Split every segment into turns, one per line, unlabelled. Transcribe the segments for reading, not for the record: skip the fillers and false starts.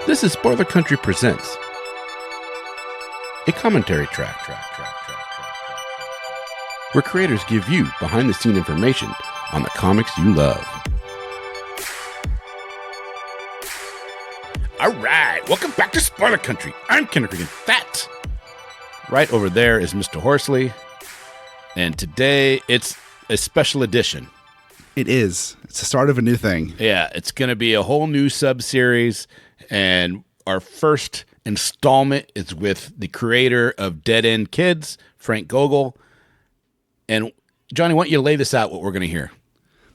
This is Spoiler Country Presents, a commentary track, where creators give you behind-the-scene information on the comics you love. All right, welcome back to Spoiler Country. I'm Kenric, and that right over there is Mr. Horsley, and today it's a special edition.
It is. It's the start of a new thing.
Yeah, it's going to be a whole new sub-series, and our first installment is with the creator of Dead End Kids, Frank Gogol. And Johnny, why don't you lay this out, what we're going to hear?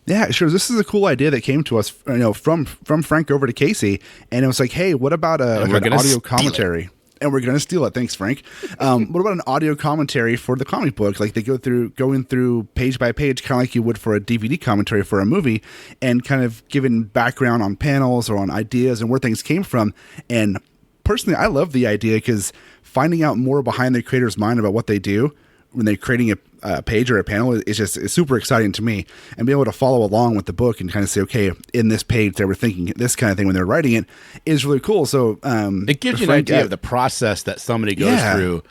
Yeah, sure. This is a cool idea that came to us, from Frank over to Casey, and it was like, hey, what about an audio commentary? And we're going to steal it. Thanks, Frank. What about an audio commentary for the comic book? Like they going through page by page, kind of like you would for a DVD commentary for a movie, and kind of giving background on panels or on ideas and where things came from. And personally, I love the idea because finding out more behind the creator's mind about what they do when they're creating a page or a panel is super exciting to me, and be able to follow along with the book and kind of say, okay, in this page they were thinking this kind of thing when they're writing it is really cool. So
it gives you an idea of the process that somebody goes through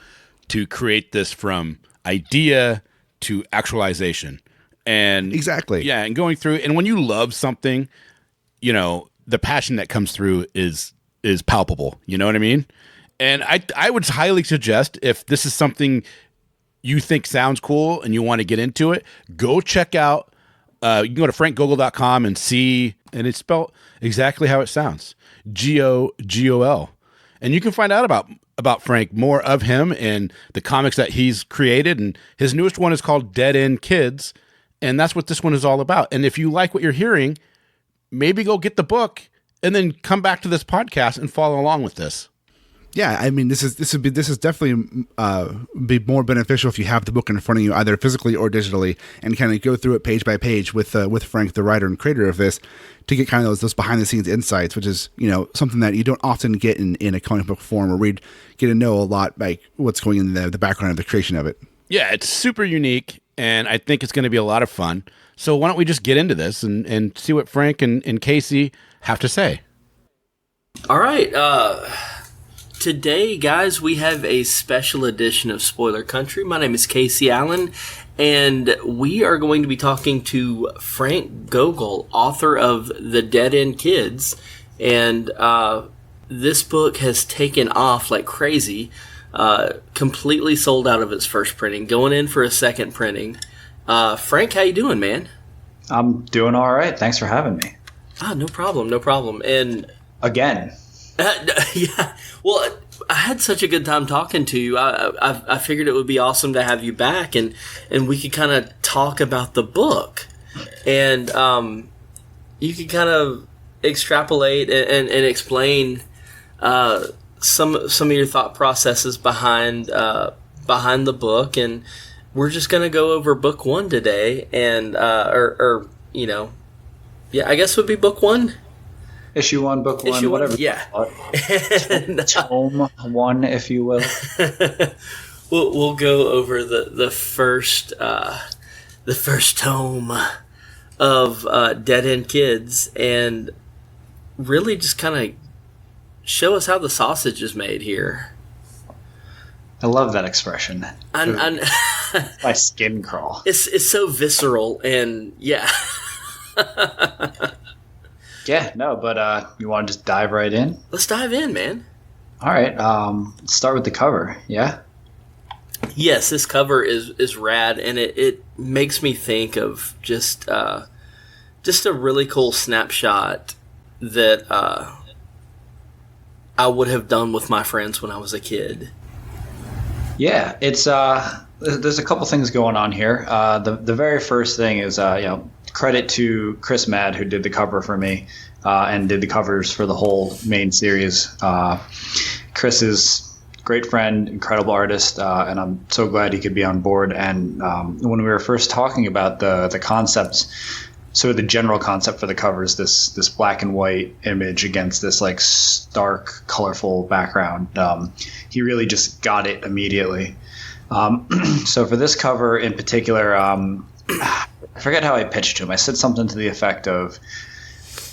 to create this from idea to actualization. And
exactly.
Yeah. And going through, and when you love something, the passion that comes through is palpable. You know what I mean? And I would highly suggest, if this is something you think sounds cool and you want to get into it, go check out, you can go to frankgogol.com and see, and it's spelled exactly how it sounds, Gogol. And you can find out about Frank, more of him and the comics that he's created. And his newest one is called Dead End Kids. And that's what this one is all about. And if you like what you're hearing, maybe go get the book and then come back to this podcast and follow along with this.
Yeah, I mean, this is definitely be more beneficial if you have the book in front of you, either physically or digitally, and kind of go through it page by page with Frank, the writer and creator of this, to get kind of those behind the scenes insights, which is something that you don't often get in a comic book form, where we get to know a lot like what's going in the background of the creation of it. Yeah,
it's super unique, and I think it's going to be a lot of fun. So why don't we just get into this and see what Frank and Casey have to say?
All right. Today, guys, we have a special edition of Spoiler Country. My name is Casey Allen, and we are going to be talking to Frank Gogol, author of The Dead End Kids. And this book has taken off like crazy, completely sold out of its first printing, going in for a second printing. Frank, how you doing, man?
I'm doing all right. Thanks for having me.
No problem. And
again.
Yeah, well, I had such a good time talking to you. I figured it would be awesome to have you back, and we could kind of talk about the book, and you could kind of extrapolate and explain some of your thought processes behind the book, and we're just gonna go over book one today, and I guess it would be book one.
Issue 1, book 1, whatever.
Yeah.
Tome 1, if you will.
We'll go over the first tome of Dead End Kids, and really just kind of show us how the sausage is made here.
I love that expression. My skin crawl.
It's so visceral, and yeah.
Yeah, no, but you want to just dive right in?
Let's dive in, man. All
right, let's start with the cover, yeah?
Yes, this cover is rad, and it makes me think of just a really cool snapshot that I would have done with my friends when I was a kid.
Yeah, it's there's a couple things going on here. The very first thing is credit to Chris Madd, who did the cover for me and did the covers for the whole main series. Chris is a great friend, incredible artist, and I'm so glad he could be on board. And when we were first talking about the concepts, so the general concept for the cover is this black and white image against this like stark, colorful background. He really just got it immediately. So for this cover in particular, I forget how I pitched to him. I said something to the effect of,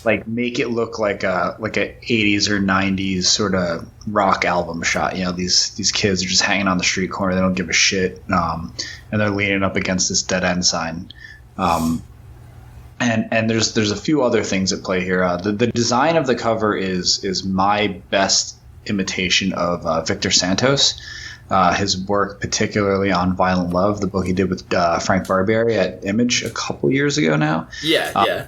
like make it look like a 80s or 90s sort of rock album shot. You know, these kids are just hanging on the street corner. They don't give a shit. And they're leaning up against this dead end sign. And there's a few other things at play here. The design of the cover is my best imitation of Victor Santos. His work, particularly on Violent Love, the book he did with Frank Barbieri at Image a couple years ago now.
Yeah.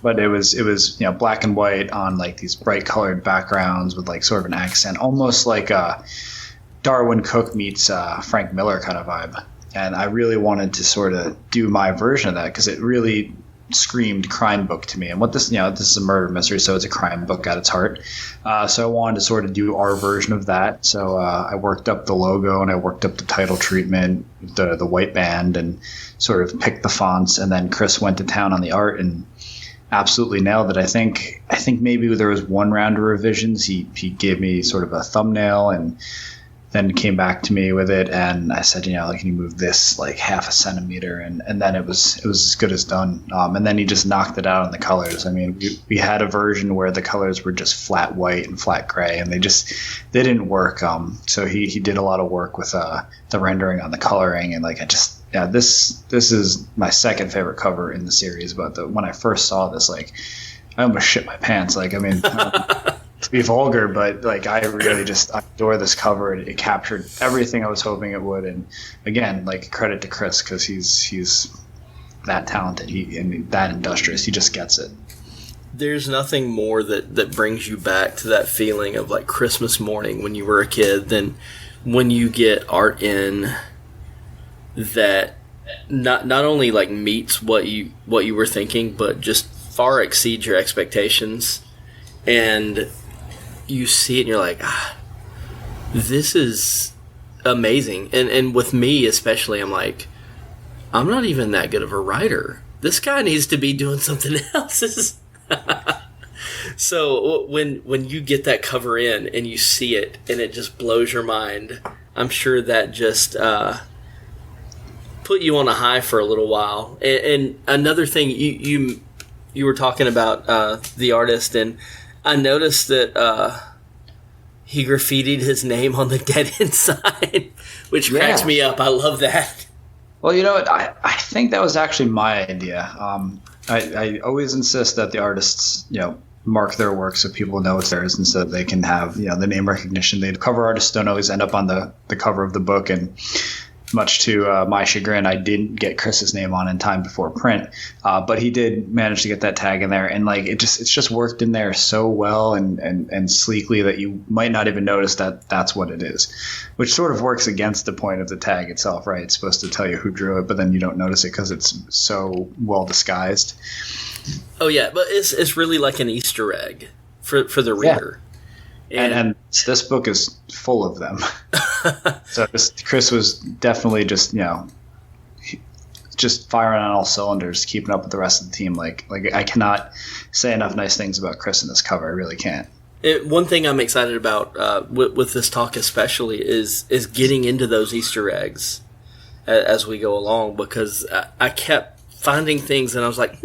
But it was black and white on like these bright colored backgrounds with like sort of an accent, almost like a Darwin Cook meets Frank Miller kind of vibe. And I really wanted to sort of do my version of that because it really screamed crime book to me. And what this is a murder mystery, so it's a crime book at its heart. So I wanted to sort of do our version of that. So I worked up the logo and I worked up the title treatment, the white band, and sort of picked the fonts. And then Chris went to town on the art and absolutely nailed it. I think maybe there was one round of revisions. He gave me sort of a thumbnail and then came back to me with it, and I said, can you move this like half a centimeter? And then it was as good as done. And then he just knocked it out on the colors. I mean, we had a version where the colors were just flat white and flat gray, and they didn't work. So he did a lot of work with the rendering on the coloring, and this is my second favorite cover in the series. But when I first saw this, I almost shit my pants. To be vulgar, but I really I adore this cover. It captured everything I was hoping it would, and again, credit to Chris because he's that talented. And that industrious. He just gets it.
There's nothing more that brings you back to that feeling of Christmas morning when you were a kid than when you get art in that not only meets what you were thinking, but just far exceeds your expectations, and you see it and you're like, this is amazing. And with me especially, I'm like, I'm not even that good of a writer. This guy needs to be doing something else. So when you get that cover in and you see it and it just blows your mind, I'm sure that just put you on a high for a little while. And another thing, you were talking about the artist, and I noticed that he graffitied his name on the dead end sign, which cracks me up. I love that.
Well, I think that was actually my idea. I always insist that the artists, mark their work so people know it's theirs, and so they can have, the name recognition. The cover artists don't always end up on the cover of the book, and much to my chagrin, I didn't get Chris's name on in time before print, but he did manage to get that tag in there, and it's just worked in there so well and sleekly that you might not even notice that that's what it is, which sort of works against the point of the tag itself, right? It's supposed to tell you who drew it, but then you don't notice it because it's so well disguised.
Oh yeah, but it's really like an Easter egg for the reader.
And this book is full of them. So Chris was definitely just firing on all cylinders, keeping up with the rest of the team. I cannot say enough nice things about Chris in this cover. I really can't.
One thing I'm excited about with this talk especially is getting into those Easter eggs as we go along, because I kept finding things and I was like,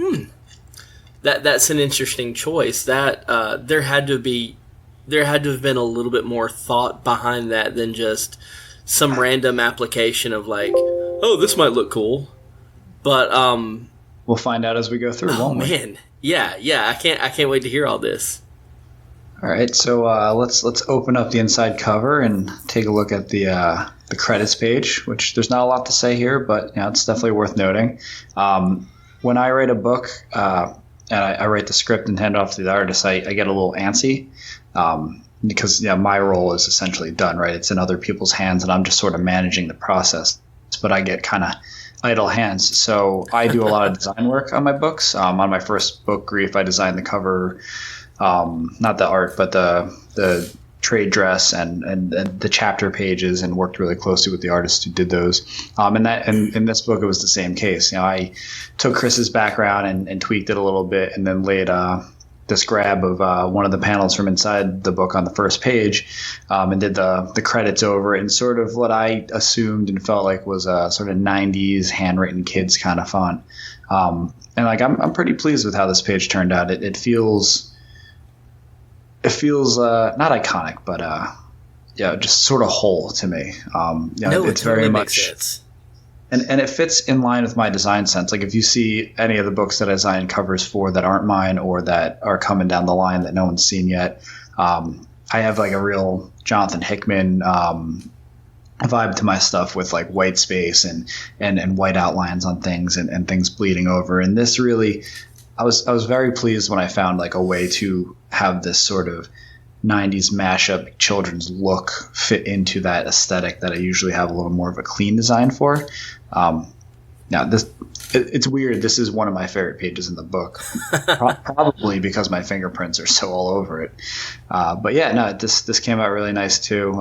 that's an interesting choice. That there had to have been a little bit more thought behind that than just some random application of this might look cool. But
we'll find out as we go through, won't we?
Man. Yeah, I can't wait to hear all this.
All right, so let's open up the inside cover and take a look at the credits page, which there's not a lot to say here, but it's definitely worth noting. When I write a book and I write the script and hand it off to the artist, I get a little antsy. Because my role is essentially done, right? It's in other people's hands, and I'm just sort of managing the process. But I get kind of idle hands, so I do a lot of design work on my books. On my first book, Grief, I designed the cover, not the art, but the trade dress and the chapter pages, and worked really closely with the artists who did those. And in this book, it was the same case. I took Chris's background and tweaked it a little bit, and then laid this grab of one of the panels from inside the book on the first page, and did the credits over it in sort of what I assumed and felt like was a sort of 90s handwritten kids kind of font. And like I'm pretty pleased with how this page turned out. It feels not iconic, but just sort of whole to me. It's
totally
very
makes
much
sense.
And it fits in line with my design sense. Like if you see any of the books that I design covers for that aren't mine or that are coming down the line that no one's seen yet, I have like a real Jonathan Hickman vibe to my stuff with like white space and white outlines on things and things bleeding over. And this really, I was very pleased when I found like a way to have this sort of 90s mashup children's look fit into that aesthetic that I usually have a little more of a clean design for. Now it's weird. This is one of my favorite pages in the book, probably because my fingerprints are so all over it. But yeah, no, this came out really nice too,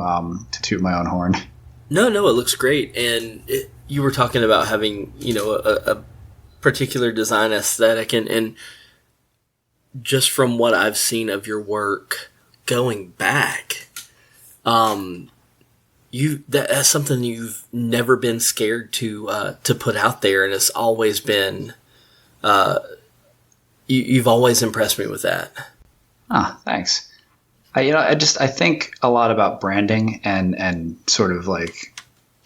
to toot my own horn.
No, it looks great. And you were talking about having, a particular design aesthetic and just from what I've seen of your work going back, that's something you've never been scared to put out there, and it's always been you've always impressed me with that.
Thanks. I think a lot about branding and sort of like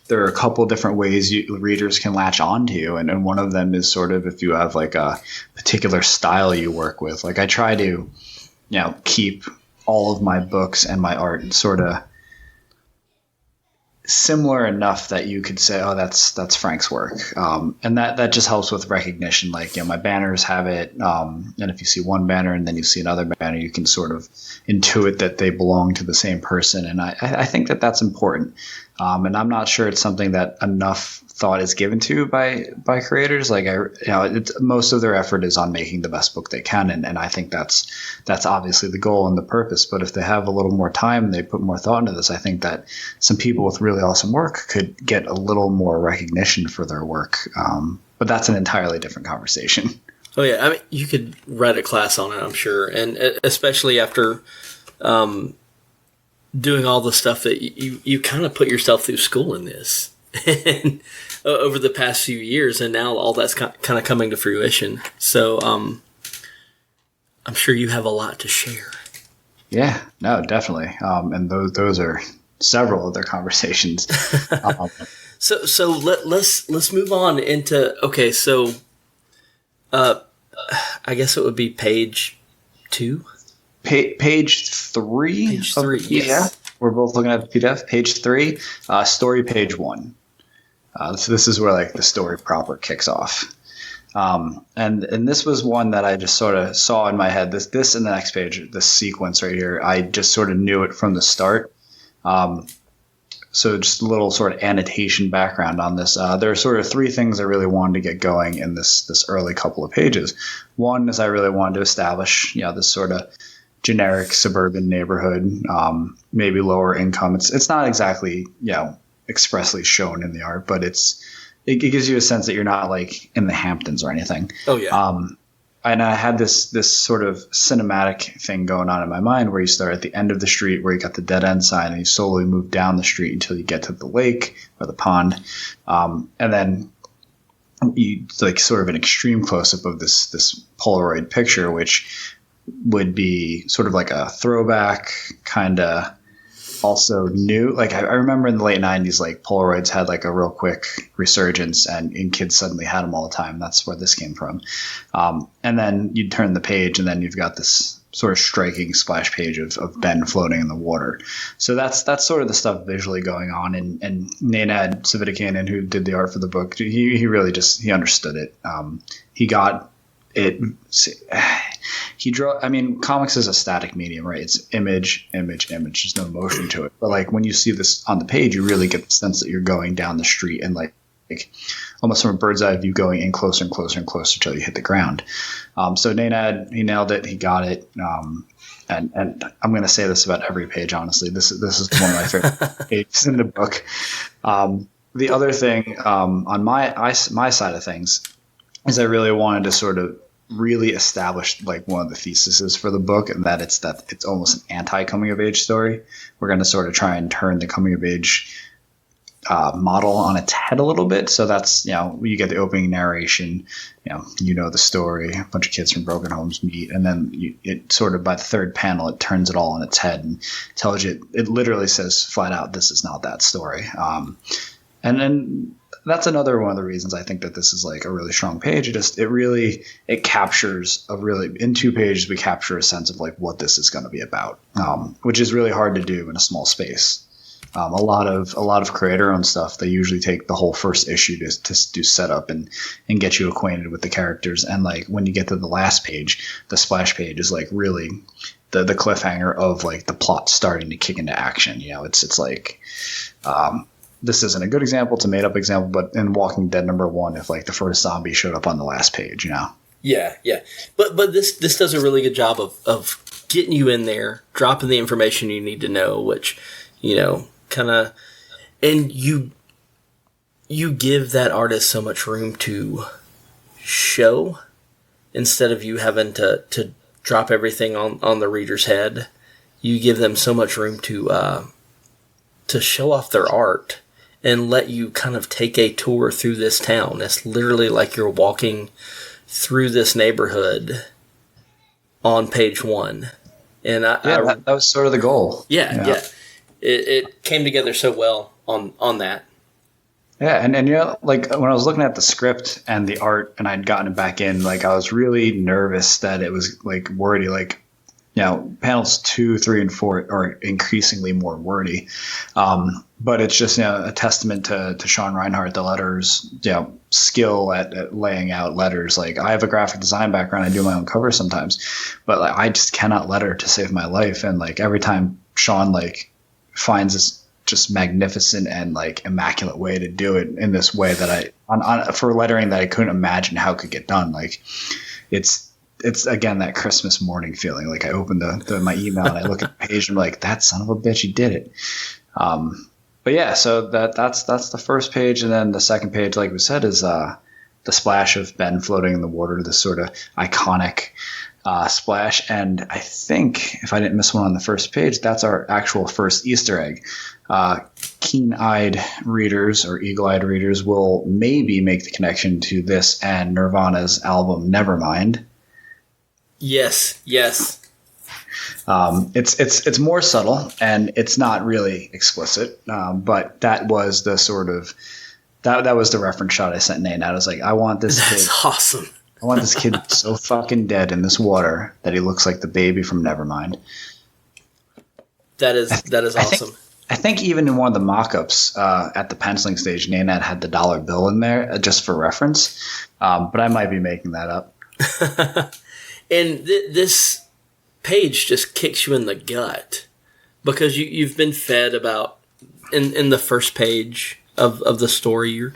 there are a couple different ways readers can latch on to you, and one of them is sort of if you have like a particular style you work with. Like I try to keep all of my books and my art sort of similar enough that you could say, oh, that's Frank's work. And that just helps with recognition. Like, my banners have it. And if you see one banner and then you see another banner, you can sort of intuit that they belong to the same person. And I think that that's important. And I'm not sure it's something that enough thought is given to by creators. Like most of their effort is on making the best book they can, and I think that's obviously the goal and the purpose. But if they have a little more time and they put more thought into this, I think that some people with really awesome work could get a little more recognition for their work. But that's an entirely different conversation.
Oh yeah, I mean, you could write a class on it, I'm sure, and especially after doing all the stuff that you kind of put yourself through school in this. And over the past few years, and now all that's kind of coming to fruition. So I'm sure you have a lot to share. Yeah,
no, definitely. And those are several other conversations.
So let's move on into so I guess it would be page 2.
Page 3.
Page 3. Yes.
Yeah, we're both looking at the PDF. Page 3, story page 1. So this is where like the story proper kicks off. And this was one that I just sort of saw in my head. This and the next page, this sequence right here, I just sort of knew it from the start. So just a little sort of annotation background on this. There are sort of 3 things I really wanted to get going in this early couple of pages. One is I really wanted to establish, this sort of generic suburban neighborhood, maybe lower income. It's not exactly, expressly shown in the art, but it gives you a sense that you're not like in the Hamptons or anything.
Oh yeah.
And I had this sort of cinematic thing going on in my mind where you start at the end of the street where you got the dead end sign and you slowly move down the street until you get to the lake or the pond. And then you like sort of an extreme close up of this Polaroid picture, which would be sort of like a throwback kind of also new. Like I remember in the late 90s, like Polaroids had like a real quick resurgence and kids suddenly had them all the time. That's where this came from. And then you'd turn the page and then you've got this sort of striking splash page of Ben floating in the water. So that's sort of the stuff visually going on. And Nenad Savitikainen, who did the art for the book, he really he understood it. He got it. Comics is a static medium, right? It's image. There's no motion to it. But like when you see this on the page, you really get the sense that you're going down the street and like almost from a bird's eye view going in closer and closer and closer until you hit the ground. So Nenad, he nailed it. He got it. And I'm going to say this about every page, honestly. This is one of my favorite pages in the book. The other thing on my side of things is I really wanted to sort of really established like one of the theses for the book, and that it's almost an anti-coming of age story. We're going to sort of try and turn the coming of age model on its head a little bit. So that's, you get the opening narration, the story, a bunch of kids from broken homes meet, and then it sort of by the third panel, it turns it all on its head and tells you, it literally says flat out, this is not that story. And then that's another one of the reasons I think that this is like a really strong page. It captures in 2 pages, we capture a sense of like what this is going to be about, which is really hard to do in a small space. A lot of creator-owned stuff, they usually take the whole first issue to do setup and get you acquainted with the characters. And like when you get to the last page, the splash page is like really the cliffhanger of like the plot starting to kick into action. It's like this isn't a good example, it's a made-up example, but in Walking Dead #1, if like the first zombie showed up on the last page,
Yeah. But this does a really good job of getting you in there, dropping the information you need to know, which, kind of, and you give that artist so much room to show instead of you having to drop everything on the reader's head. You give them so much room to show off their art and let you kind of take a tour through this town. It's literally like you're walking through this neighborhood on page 1. And
that was sort of the goal.
Yeah. It came together so well on that.
Yeah, and like when I was looking at the script and the art, and I'd gotten it back in, like I was really nervous that it was like wordy. Like, panels 2, 3, and 4 are increasingly more wordy, but it's just a testament to Sean Reinhart, the letters, skill at laying out letters. Like I have a graphic design background, I do my own covers sometimes, but like I just cannot letter to save my life, and like every time Sean like finds this just magnificent and like immaculate way to do it in this way that for lettering that I couldn't imagine how it could get done. Like it's again that Christmas morning feeling. Like I opened my email and I look at the page and I'm like, that son of a bitch, he did it. But yeah, so that's the first page, and then the second page, like we said, is the splash of Ben floating in the water, this sort of iconic splash. And I think if I didn't miss one on the first page, that's our actual first Easter egg. Keen-eyed readers or eagle-eyed readers will maybe make the connection to this and Nirvana's album Nevermind.
Yes.
It's more subtle and it's not really explicit, but that was the sort of that was the reference shot I sent Nate. I was like, I want this kid.
That's awesome.
I want this kid so fucking dead in this water that he looks like the baby from Nevermind.
That is awesome.
I think even in one of the mock-ups at the penciling stage, Nanad had the dollar bill in there just for reference, but I might be making that up.
And this page just kicks you in the gut because you've been fed about in the first page of the story.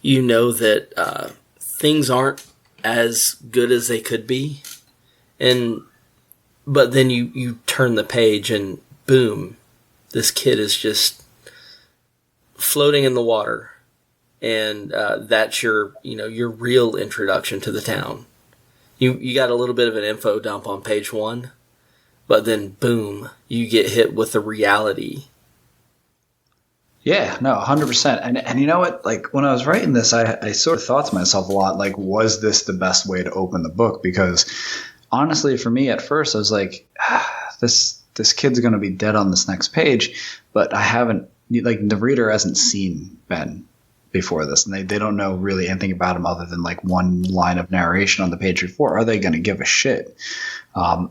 You know that things aren't as good as they could be, but then you turn the page and boom, this kid is just floating in the water, and that's your real introduction to the town. You got a little bit of an info dump on page 1, but then boom, you get hit with the reality.
Yeah, no, 100%. And you know what? Like when I was writing this, I sort of thought to myself a lot, like, was this the best way to open the book? Because honestly, for me at first, I was like, this kid's going to be dead on this next page, but I haven't, like the reader hasn't seen Ben before this, and they don't know really anything about him other than like one line of narration on the page before. Are they going to give a shit? And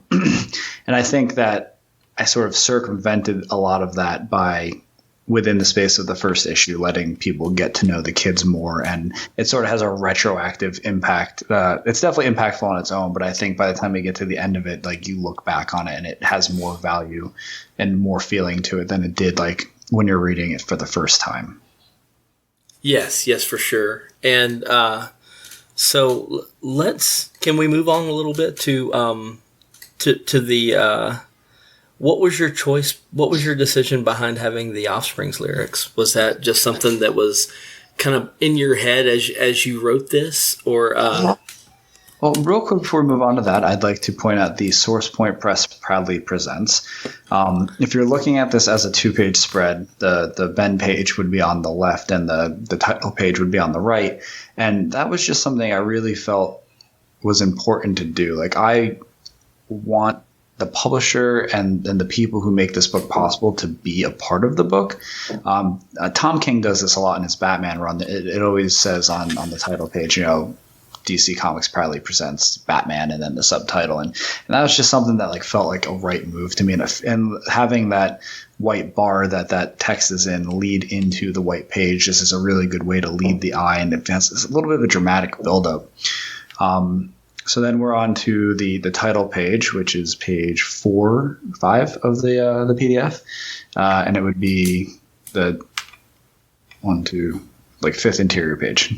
I think that I sort of circumvented a lot of that by within the space of the first issue, letting people get to know the kids more. And it sort of has a retroactive impact. It's definitely impactful on its own, but I think by the time you get to the end of it, like you look back on it and it has more value and more feeling to it than it did like when you're reading it for the first time.
Yes, for sure. And so can we move on a little bit to the what was your choice? What was your decision behind having the Offspring's lyrics? Was that just something that was kind of in your head as you wrote this, or
Well, real quick before we move on to that, I'd like to point out the Source Point Press proudly presents. If you're looking at this as a 2-page spread, the Ben page would be on the left and the title page would be on the right. And that was just something I really felt was important to do. Like, I want the publisher and the people who make this book possible to be a part of the book. Tom King does this a lot in his Batman run. It always says on the title page, DC Comics proudly presents Batman, and then the subtitle, and that was just something that like felt like a right move to me, and having that white bar that text is in lead into the white page just is a really good way to lead the eye, and it has a little bit of a dramatic buildup. So then we're on to the title page, which is page 4, 5 of the PDF, and it would be the 1, 2. Like 5th interior page,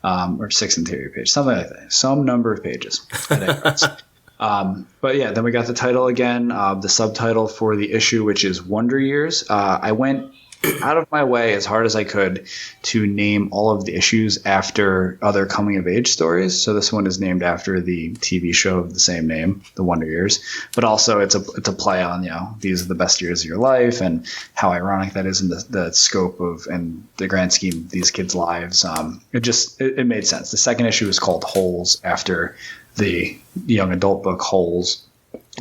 or 6th interior page, something like that. Some number of pages. But yeah, then we got the title again, the subtitle for the issue, which is Wonder Years. I went out of my way as hard as I could to name all of the issues after other coming of age stories. So this one is named after the TV show of the same name, The Wonder Years. But also it's a play on, these are the best years of your life, and how ironic that is in the scope of and the grand scheme of these kids' lives. It made sense. The second issue is called Holes, after the young adult book Holes.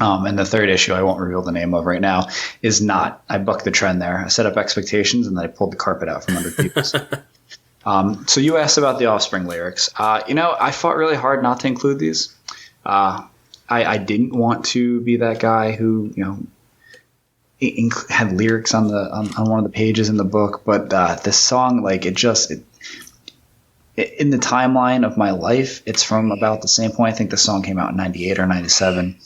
And the third issue, I won't reveal the name of right now, is not. I bucked the trend there. I set up expectations, and then I pulled the carpet out from under people. So you asked about the Offspring lyrics. I fought really hard not to include these. I didn't want to be that guy who, had lyrics on one of the pages in the book. But this song, like, in the timeline of my life, it's from about the same point. I think the song came out in 98 or 97.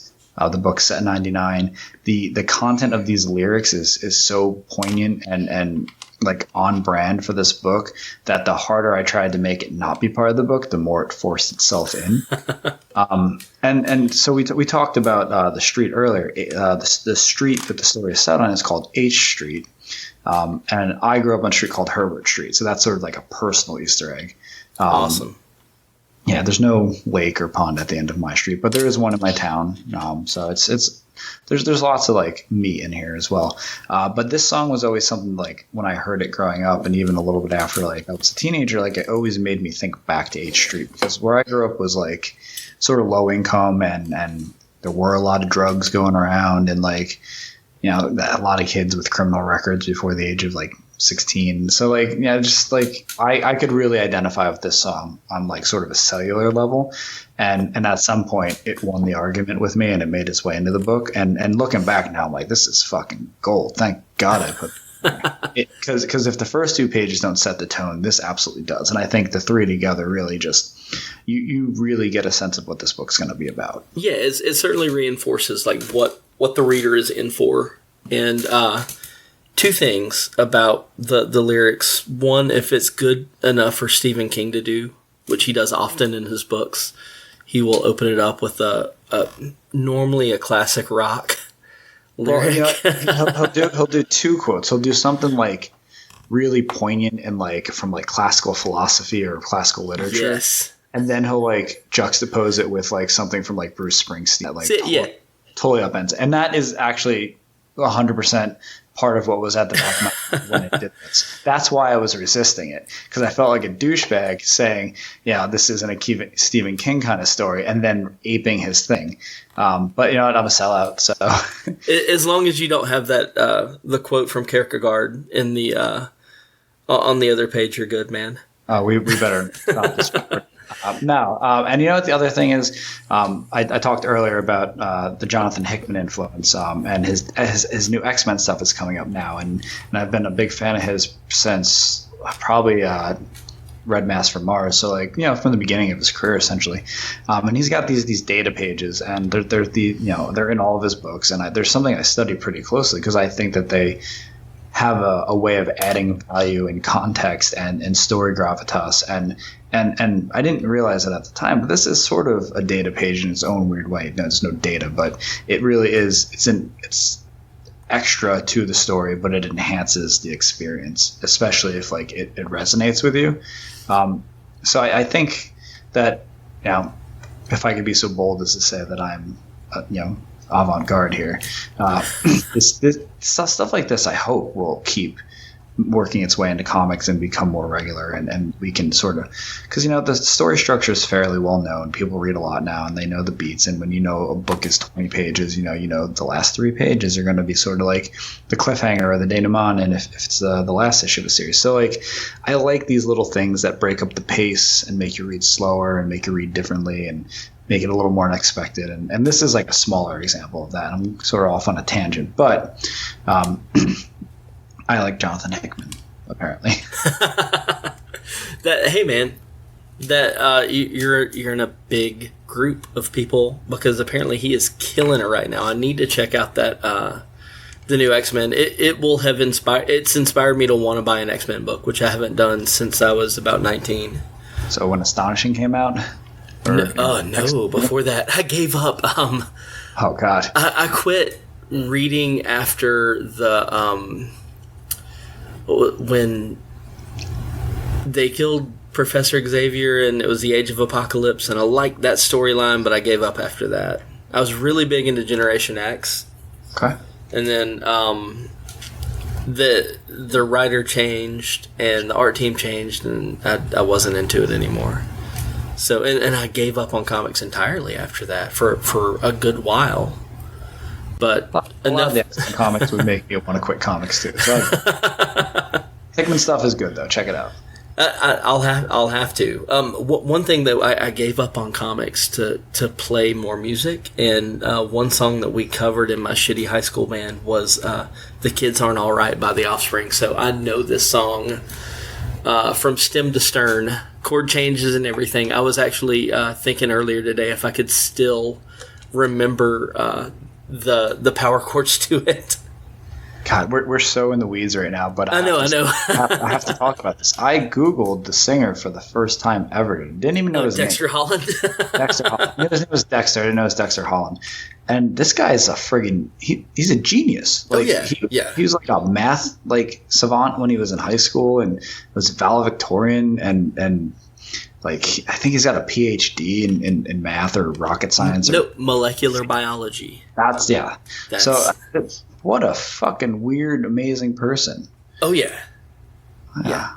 The book's set in 99. The content of these lyrics is so poignant and like on brand for this book that the harder I tried to make it not be part of the book, the more it forced itself in. And so we talked about the street earlier. The street that the story is set on is called H Street. And I grew up on a street called Herbert Street. So that's sort of like a personal Easter egg.
Awesome.
Yeah, there's no lake or pond at the end of my street, but there is one in my town. So there's lots of like meat in here as well. But this song was always something like when I heard it growing up, and even a little bit after like I was a teenager, like it always made me think back to H Street, because where I grew up was like sort of low income, and there were a lot of drugs going around, and like a lot of kids with criminal records before the age of like 16. So like, just like I could really identify with this song on like sort of a cellular level, and at some point it won the argument with me, and it made its way into the book. And looking back now, I'm like, this is fucking gold. Thank God I put it, because if the first 2 pages don't set the tone, this absolutely does. And I think the 3 together really just you really get a sense of what this book's going to be about.
Yeah, it certainly reinforces like what the reader is in for. And 2 things about the lyrics. One, if it's good enough for Stephen King to do, which he does often in his books, he will open it up with normally a classic rock lyric.
Well, he'll do 2 quotes. He'll do something like really poignant and like from like classical philosophy or classical literature.
Yes.
And then he'll like juxtapose it with like something from like Bruce Springsteen. Like totally upends. And that is actually 100% part of what was at the back of my mind when it did this. That's why I was resisting it, because I felt like a douchebag saying, this isn't a Stephen King kind of story, and then aping his thing. But you know what? I'm a sellout. So
as long as you don't have that the quote from Kierkegaard in the on the other page, you're good, man.
We better stop this. No. And you know what the other thing is? I talked earlier about the Jonathan Hickman influence, and his new X-Men stuff is coming up now, and I've been a big fan of his since probably Red Mask from Mars. So like from the beginning of his career essentially, and he's got these data pages, and they're in all of his books, and there's something I study pretty closely because I think that they have a way of adding value and context and story gravitas, and I didn't realize it at the time, but this is sort of a data page in its own weird way. No, there's no data, but it really is. It's extra to the story, but it enhances the experience, especially if like it resonates with you. So I think that if I could be so bold as to say that I'm, avant-garde here, this stuff like this, I hope, will keep working its way into comics and become more regular, and we can sort of, because the story structure is fairly well known. People read a lot now and they know the beats, and when a book is 20 pages, the last 3 pages are going to be sort of like the cliffhanger or the denouement, and if it's the last issue of a series. So like, I like these little things that break up the pace and make you read slower and make you read differently and make it a little more unexpected, and this is like a smaller example of that. I'm sort of off on a tangent, but I like Jonathan Hickman, apparently.
Hey man, you're in a big group of people, because apparently he is killing it right now. I need to check out that the new X-Men. It will have inspired me to want to buy an X-Men book, which I haven't done since I was about 19.
So when Astonishing came out?
No, before that I gave up.
Oh God,
I quit reading after the when they killed Professor Xavier and it was the Age of Apocalypse, and I liked that storyline, but I gave up after that. I was really big into Generation X.
Okay.
And then the writer changed and the art team changed, and I wasn't into it anymore. So and I gave up on comics entirely after that for a good while. But
a lot of the comics would make you want to quit comics too. So Hickman stuff is good though. Check it out.
I'll have to. One thing that I gave up on comics to play more music, and one song that we covered in my shitty high school band was "The Kids Aren't All Right" by The Offspring. So I know this song from stem to stern, chord changes and everything. I was actually thinking earlier today if I could still remember the power chords to it.
God, we're so in the weeds right now, but
I know.
I have to talk about this. I Googled the singer for the first time ever. Didn't even know his
Dexter
name.
Holland.
Dexter Holland. I knew his name was Dexter. I didn't know it was Dexter Holland. And this guy is a friggin' he's a genius. Like, he was like a math savant when he was in high school, and was valedictorian, and like I think he's got a PhD in math or rocket science.
No, molecular biology.
That's. So what a fucking weird, amazing person.
Oh yeah. Yeah.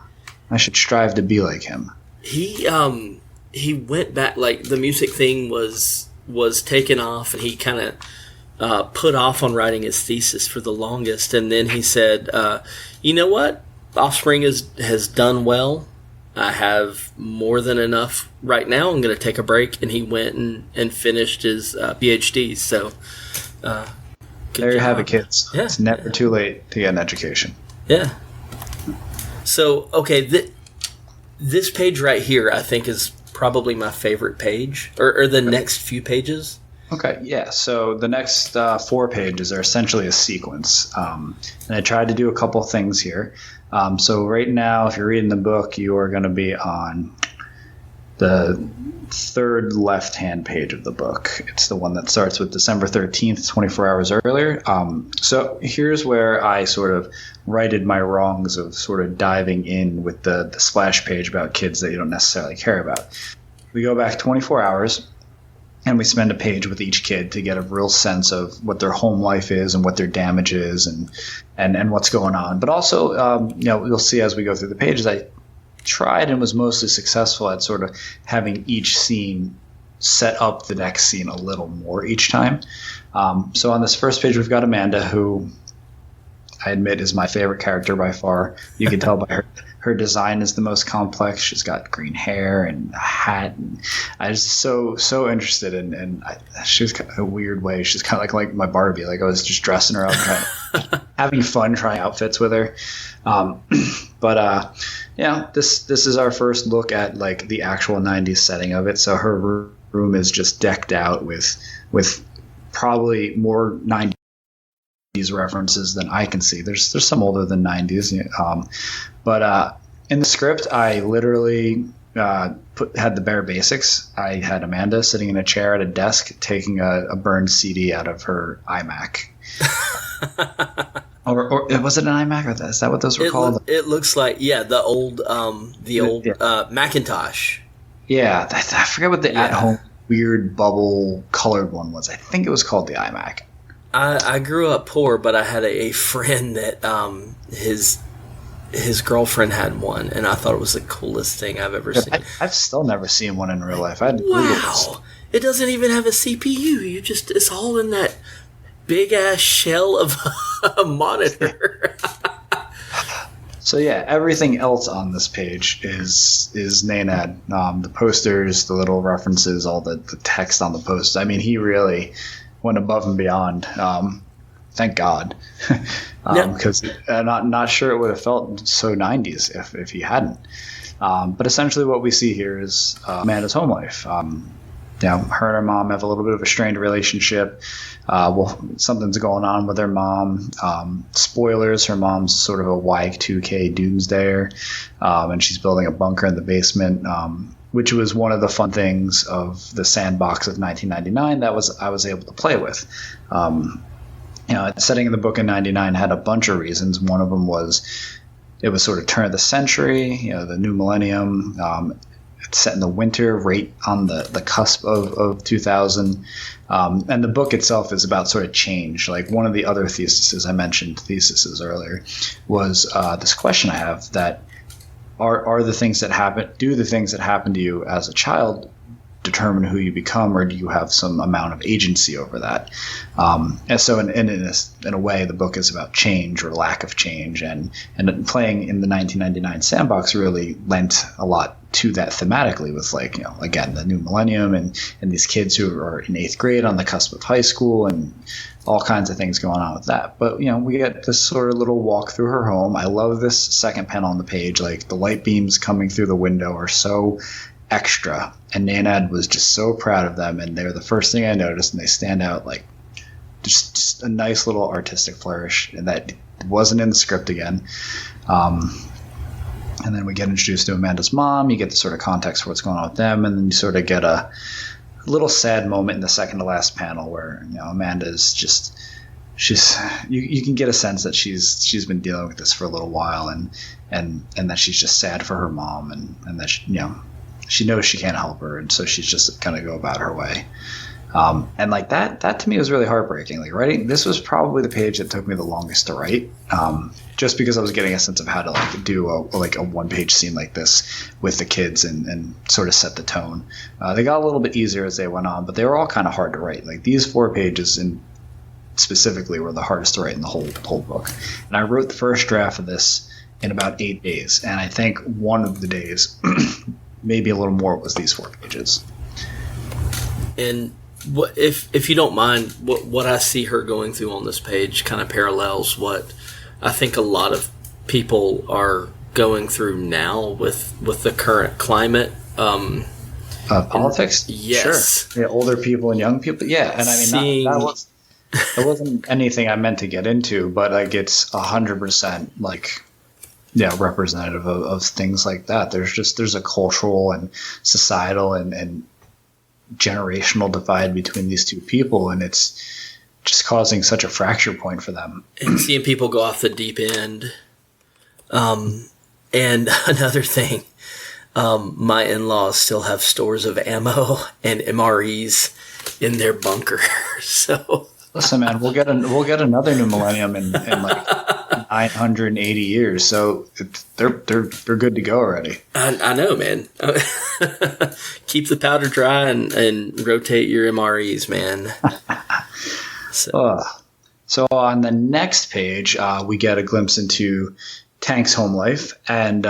I should strive to be like him.
He went back, like the music thing was taken off, and he kind of put off on writing his thesis for the longest, and then he said, you know what? Offspring has done well. I have more than enough right now. I'm going to take a break. And he went and finished his PhD. So,
there you have it, kids.
Yeah.
It's never too late to get an education.
Yeah. So, okay, this page right here, I think, is probably my favorite page, or the next few pages.
Okay, yeah. So the next 4 pages are essentially a sequence. And I tried to do a couple things here. So right now, if you're reading the book, you are going to be on the 3rd left-hand page of the book. It's the one that starts with December 13th, 24 hours earlier. So here's where I sort of righted my wrongs of sort of diving in with the splash page about kids that you don't necessarily care about. We go back 24 hours. And we spend a page with each kid to get a real sense of what their home life is and what their damage is and what's going on. But also, you'll see as we go through the pages, I tried and was mostly successful at sort of having each scene set up the next scene a little more each time. So on this first page, we've got Amanda, who I admit is my favorite character by far. You can tell by her design is the most complex. She's got green hair and a hat, and I was so interested in. She was kind of a weird way. She's kind of like my Barbie. Like I was just dressing her up, having fun, trying outfits with her. This is our first look at like the actual '90s setting of it. So her room is just decked out with probably more '90s references than I can see. There's some older than '90s, but in the script, I literally had the bare basics. I had Amanda sitting in a chair at a desk, taking a burned CD out of her iMac. or was it an iMac? Or is that what those were called?
It looks like the old Macintosh.
Yeah, I forget what the at home weird bubble colored one was. I think it was called the iMac.
I grew up poor, but I had a friend that his girlfriend had one, and I thought it was the coolest thing I've ever seen.
I've still never seen one in real life.
Wow! It doesn't even have a CPU. It's all in that big ass shell of a monitor.
So yeah, everything else on this page is Nenad. The posters, the little references, all the text on the posts. I mean, he really went above and beyond. Thank God, because I'm not sure it would have felt so 90s if he hadn't. But essentially, what we see here is Amanda's home life. Her and her mom have a little bit of a strained relationship. Something's going on with her mom. Spoilers, her mom's sort of a Y2K doomsdayer, and she's building a bunker in the basement, which was one of the fun things of the sandbox of 1999 I was able to play with. Setting in the book in 99 had a bunch of reasons. One of them was it was sort of turn of the century, the new millennium. It's set in the winter, right on the cusp of 2000. And the book itself is about sort of change. Like one of the other theses, I mentioned theses earlier, was this question I have that are the things that happen to you as a child determine who you become, or do you have some amount of agency over that? And so in a way, the book is about change or lack of change, and playing in the 1999 sandbox really lent a lot to that thematically with again, the new millennium and these kids who are in 8th grade on the cusp of high school and all kinds of things going on with that. But, we get this sort of little walk through her home. I love this second panel on the page. Like the light beams coming through the window are so extra, and Nenad was just so proud of them, and they're the first thing I noticed, and they stand out like just a nice little artistic flourish, and that wasn't in the script again. And then we get introduced to Amanda's mom. You get the sort of context for what's going on with them, and then you sort of get a little sad moment in the second to last panel where Amanda's just you can get a sense that she's been dealing with this for a little while, and that she's just sad for her mom, and that she knows she can't help her, and so she's just going to go about her way. And like that to me was really heartbreaking. Like writing, this was probably the page that took me the longest to write, just because I was getting a sense of how to do a one-page scene like this with the kids and sort of set the tone. They got a little bit easier as they went on, but they were all kind of hard to write. Like these 4 pages specifically were the hardest to write in the whole book. And I wrote the first draft of this in about 8 days, and I think one of the days, maybe a little more, was these 4 pages.
And what, if you don't mind, what I see her going through on this page kind of parallels what I think a lot of people are going through now with the current climate.
Politics?
Yes.
Sure. Yeah, older people and young people. Yeah, and I mean, that wasn't anything I meant to get into, but it's 100% representative of things like that. There's a cultural and societal and generational divide between these two people, and it's just causing such a fracture point for them.
And seeing people go off the deep end. And another thing, my in-laws still have stores of ammo and MREs in their bunker. So
listen, man, we'll get another new millennium in like 980 years. So they're good to go already.
I know, man. Keep the powder dry and rotate your MREs, man.
So on the next page, we get a glimpse into Tank's home life, and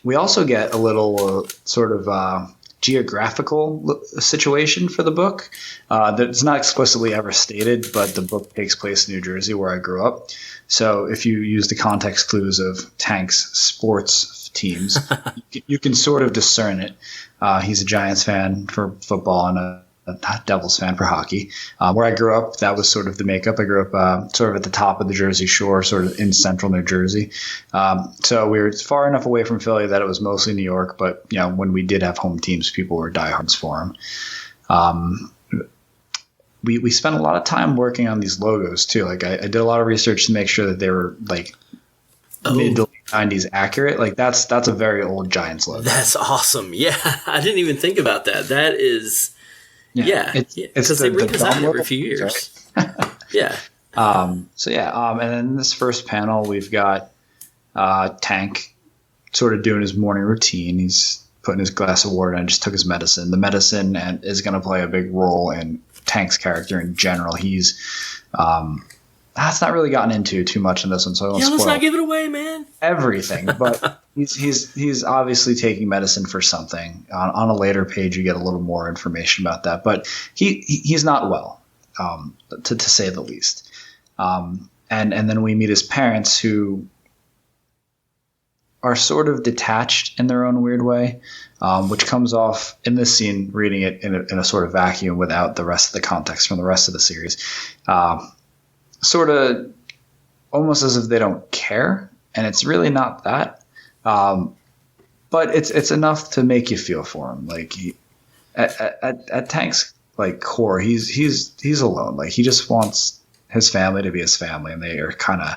we also get a little sort of geographical situation for the book that's not explicitly ever stated, but the book takes place in New Jersey, where I grew up. So if you use the context clues of Tank's sports teams, you can sort of discern it. He's a Giants fan for football and a Devils fan for hockey. Where I grew up, that was sort of the makeup. I grew up sort of at the top of the Jersey Shore, sort of in central New Jersey. So we were far enough away from Philly that it was mostly New York, but when we did have home teams, people were diehards for them. We spent a lot of time working on these logos too. Like I did a lot of research to make sure that they were mid to late 90s accurate. Like that's a very old Giants logo.
That's awesome. Yeah, I didn't even think about that. That is Yeah, because they redesign every few years. Right? Yeah.
And then in this first panel, we've got Tank sort of doing his morning routine. He's putting his glass of water and just took his medicine. The medicine is going to play a big role in Tank's character in general. He's that's not really gotten into too much in this one, so I won't spoil
let's not give it away, man.
Everything, but he's obviously taking medicine for something. On a later page, you get a little more information about that, but he's not well, to say the least. And then we meet his parents, who are sort of detached in their own weird way, which comes off in this scene, reading it in a sort of vacuum without the rest of the context from the rest of the series. Sort of almost as if they don't care, and it's really not that. But it's enough to make you feel for him. Like at Tank's like core, he's alone. Like he just wants his family to be his family, and they are kind of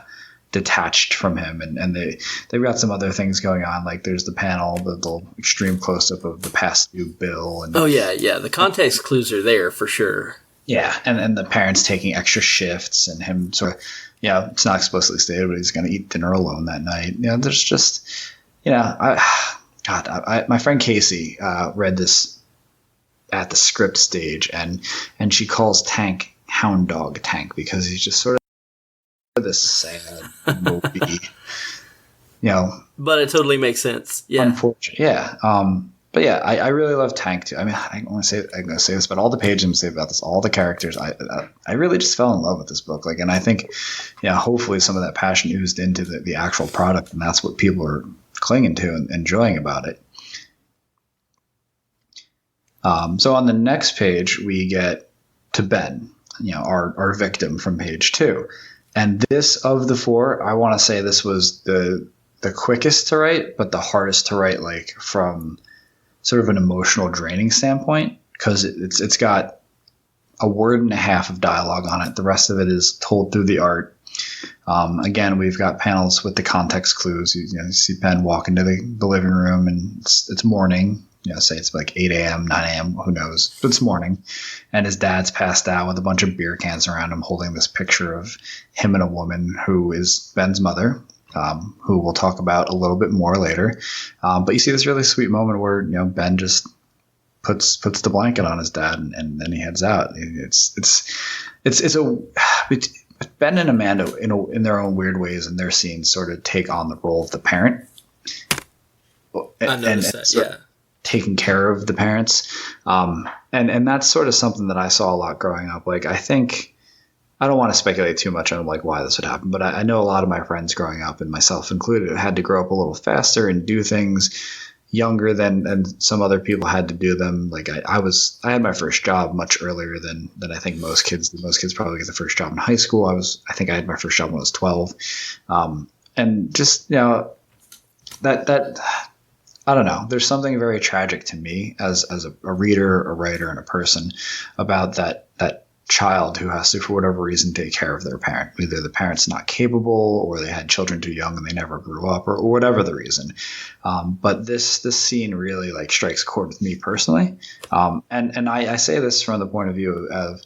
detached from him, and they've got some other things going on. Like there's the panel, the little extreme close up of the past due bill, and
the context clues are there for sure.
Yeah, and the parents taking extra shifts, and him sort of, it's not explicitly stated, but he's going to eat dinner alone that night. There's just, my friend Casey read this at the script stage, and she calls Tank Hound Dog Tank because he's just sort of this sad, mopey,
But it totally makes sense. Yeah,
unfortunate. Yeah. But yeah, I really love Tank too. I mean, I'm going to say this, but all the pages I'm going to say about this, all the characters, I really just fell in love with this book. Like, and I think, hopefully some of that passion oozed into the actual product, and that's what people are clinging to and enjoying about it. So on the next page, we get to Ben, our victim from page 2. And this, of the 4, I want to say this was the quickest to write, but the hardest to write, like from sort of an emotional draining standpoint, because it's got a word and a half of dialogue on it. The rest of it is told through the art. Again, we've got panels with the context clues. You see Ben walk into the living room, and it's morning. Say it's like 8 a.m., 9 a.m., who knows? But it's morning. And his dad's passed out with a bunch of beer cans around him, holding this picture of him and a woman who is Ben's mother, who we'll talk about a little bit more later. But you see this really sweet moment where, Ben just puts the blanket on his dad, and then he heads out. Ben and Amanda, in their own weird ways, in their scenes, sort of take on the role of the parent.
I noticed that, yeah.
Taking care of the parents. And that's sort of something that I saw a lot growing up. Like, I don't want to speculate too much on like why this would happen, but I know a lot of my friends growing up, and myself included, had to grow up a little faster and do things younger than some other people had to do them. Like I had my first job much earlier than I think most kids. Most kids probably get the first job in high school. I think I had my first job when I was 12. And just, that I don't know. There's something very tragic to me as a reader, a writer, and a person about that child who has to, for whatever reason, take care of their parent. Either the parent's not capable, or they had children too young and they never grew up, or whatever the reason. But this scene really like strikes a chord with me personally. And I say this from the point of view of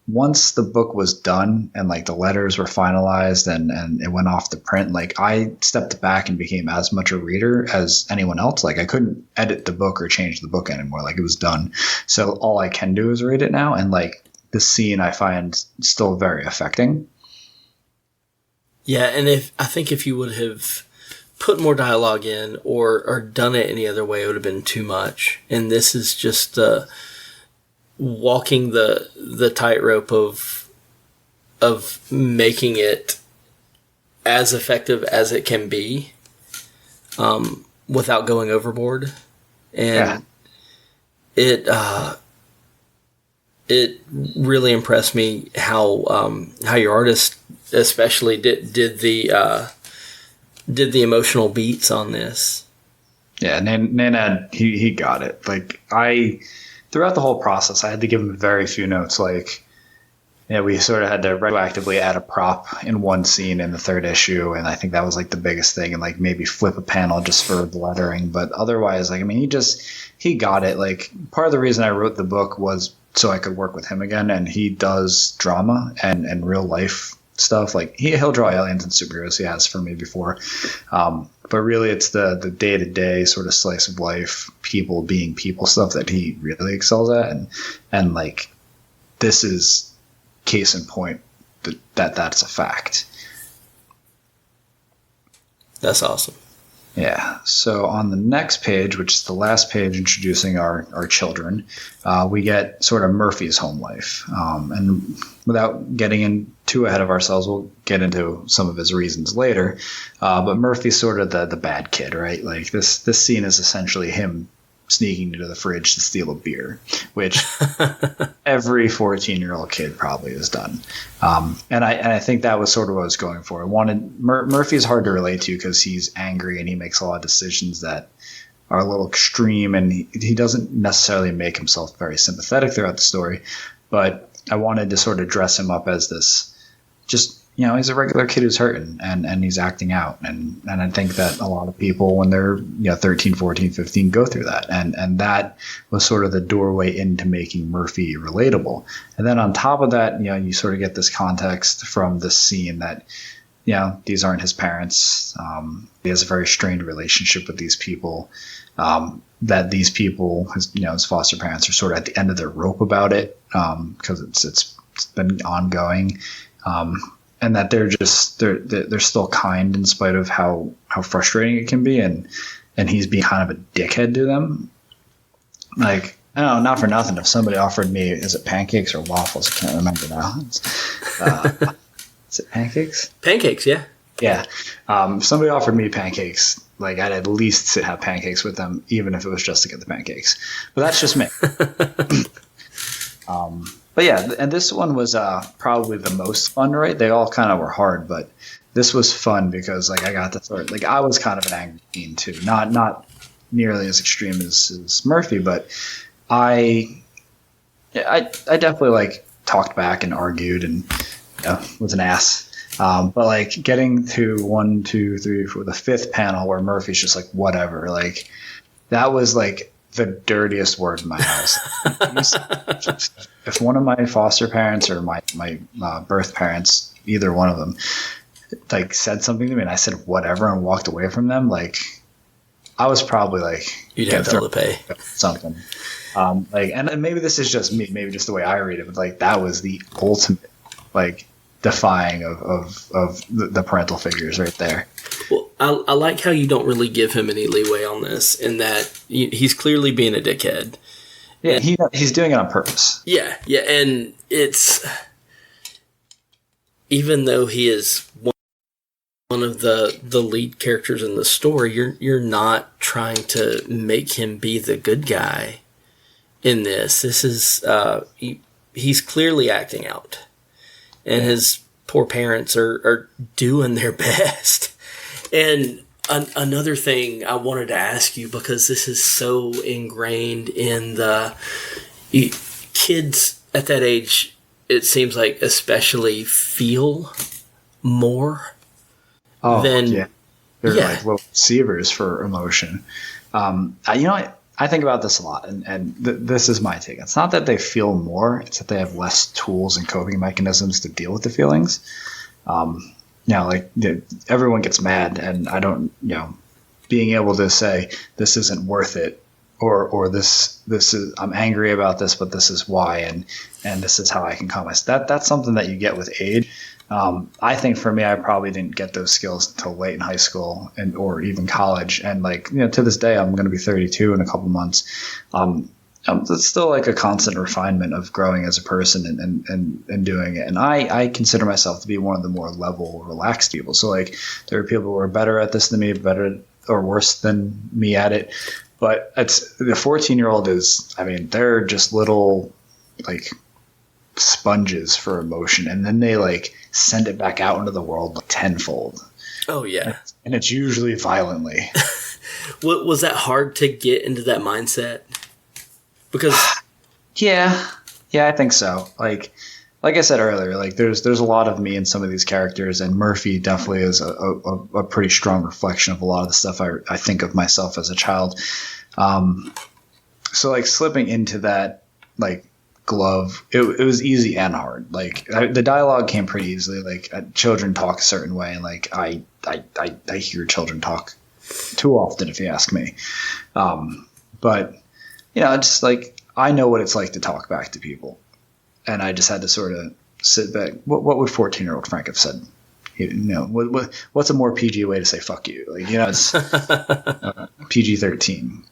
once the book was done and like the letters were finalized and it went off the print, like I stepped back and became as much a reader as anyone else. Like I couldn't edit the book or change the book anymore. Like it was done. So all I can do is read it now. And like the scene I find still very affecting.
Yeah. And I think if you would have put more dialogue in or done it any other way, it would have been too much. And this is just, walking the tightrope of making it as effective as it can be, without going overboard, and it really impressed me how your artist especially did the emotional beats on this.
Yeah, Nanad, he got it. Like throughout the whole process, I had to give him very few notes. Like, we sort of had to retroactively add a prop in one scene in the 3rd issue, and I think that was like the biggest thing, and like maybe flip a panel just for the lettering. But otherwise, like, I mean, he got it. Like, part of the reason I wrote the book was so I could work with him again. And he does drama and real life stuff. Like he'll draw aliens and superheroes. He has for me before. But really it's the day-to-day sort of slice of life, people being people stuff that he really excels at. And like, this is case in point that's a fact.
That's awesome.
Yeah. So on the next page, which is the last page introducing our children, we get sort of Murphy's home life. And without getting in too ahead of ourselves, we'll get into some of his reasons later. But Murphy's sort of the bad kid, right? Like this scene is essentially him sneaking into the fridge to steal a beer, which every 14-year-old kid probably has done. And I think that was sort of what I was going for. I wanted Murphy's hard to relate to because he's angry and he makes a lot of decisions that are a little extreme, and he doesn't necessarily make himself very sympathetic throughout the story. But I wanted to sort of dress him up as this, just, you know, he's a regular kid who's hurting and he's acting out. And I think that a lot of people when they're 13, 14, 15 go through that. And that was sort of the doorway into making Murphy relatable. And then on top of that, you sort of get this context from this scene that, these aren't his parents. He has a very strained relationship with these people. That these people, his foster parents, are sort of at the end of their rope about it because it's been ongoing. And that they're still kind in spite of how frustrating it can be, and he's being kind of a dickhead to them. Like, I don't know, not for nothing. If somebody offered me, is it pancakes or waffles? I can't remember now. Is it pancakes?
Pancakes, yeah.
Yeah. If somebody offered me pancakes, like I'd at least have pancakes with them, even if it was just to get the pancakes. But that's just me. But yeah, and this one was probably the most fun, right? They all kind of were hard, but this was fun because I got to sort of, I was kind of an angry teen too, not nearly as extreme as Murphy, but I definitely talked back and argued and was an ass. But getting to 1, 2, 3, 4, the fifth panel where Murphy's just whatever, that was the dirtiest word in my house. If one of my foster parents or my birth parents, either one of them, said something to me and I said whatever and walked away from them, I was probably
you'd have to pay
something. And maybe this is just me, maybe just the way I read it, but that was the ultimate defying of the parental figures right there.
Well, I like how you don't really give him any leeway on this, in that he's clearly being a dickhead.
Yeah, he's doing it on purpose.
Yeah, and it's, even though he is one of the lead characters in the story, you're not trying to make him be the good guy in this. This is he's clearly acting out, and his poor parents are doing their best. And another thing I wanted to ask you, because this is so ingrained in the kids at that age, it seems like especially feel more than...
Yeah. They're little receivers for emotion. I think about this a lot, and this is my take. It's not that they feel more, it's that they have less tools and coping mechanisms to deal with the feelings. Everyone gets mad, and I don't, being able to say this isn't worth it, or this is, I'm angry about this, but this is why, and this is how I can calm myself. That's something that you get with age. I think for me, I probably didn't get those skills until late in high school or even college. And to this day, I'm going to be 32 in a couple months. It's still a constant refinement of growing as a person and doing it. And I consider myself to be one of the more level, relaxed people. So there are people who are better at this than me, better or worse than me at it. But it's the 14-year-old is, they're just little sponges for emotion, and then they send it back out into the world tenfold.
Oh yeah.
And it's usually violently.
Was that hard to get into that mindset? Because
yeah, I think so. Like I said earlier, there's a lot of me in some of these characters, and Murphy definitely is a pretty strong reflection of a lot of the stuff I think of myself as a child. So slipping into that glove. It was easy and hard. Like the dialogue came pretty easily. Like children talk a certain way, and like I hear children talk too often, if you ask me. But it's like I know what it's like to talk back to people, and I just had to sort of sit back. What would 14-year-old Frank have said? What's a more PG way to say "fuck you"? Like it's PG-13.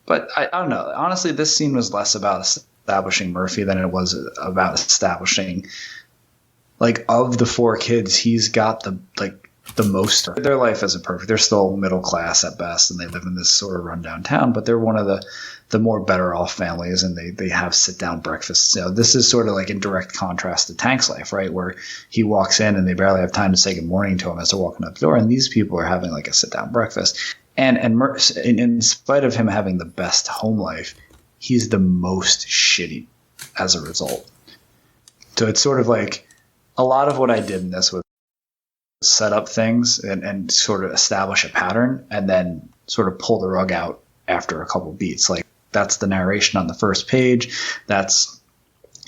But I don't know. Honestly, this scene was less about establishing Murphy than it was about establishing, like, of the four kids, he's got the most. Their life isn't perfect. They're still middle class at best, and they live in this sort of rundown town. But they're one of the more better off families, and they have sit down breakfasts. This is sort of like in direct contrast to Tank's life, right, where he walks in and they barely have time to say good morning to him as they're walking up the door, and these people are having like a sit down breakfast. And in spite of him having the best home life, he's the most shitty as a result. So it's sort of like a lot of what I did in this was set up things and sort of establish a pattern and then sort of pull the rug out after a couple beats. Like that's the narration on the first page. That's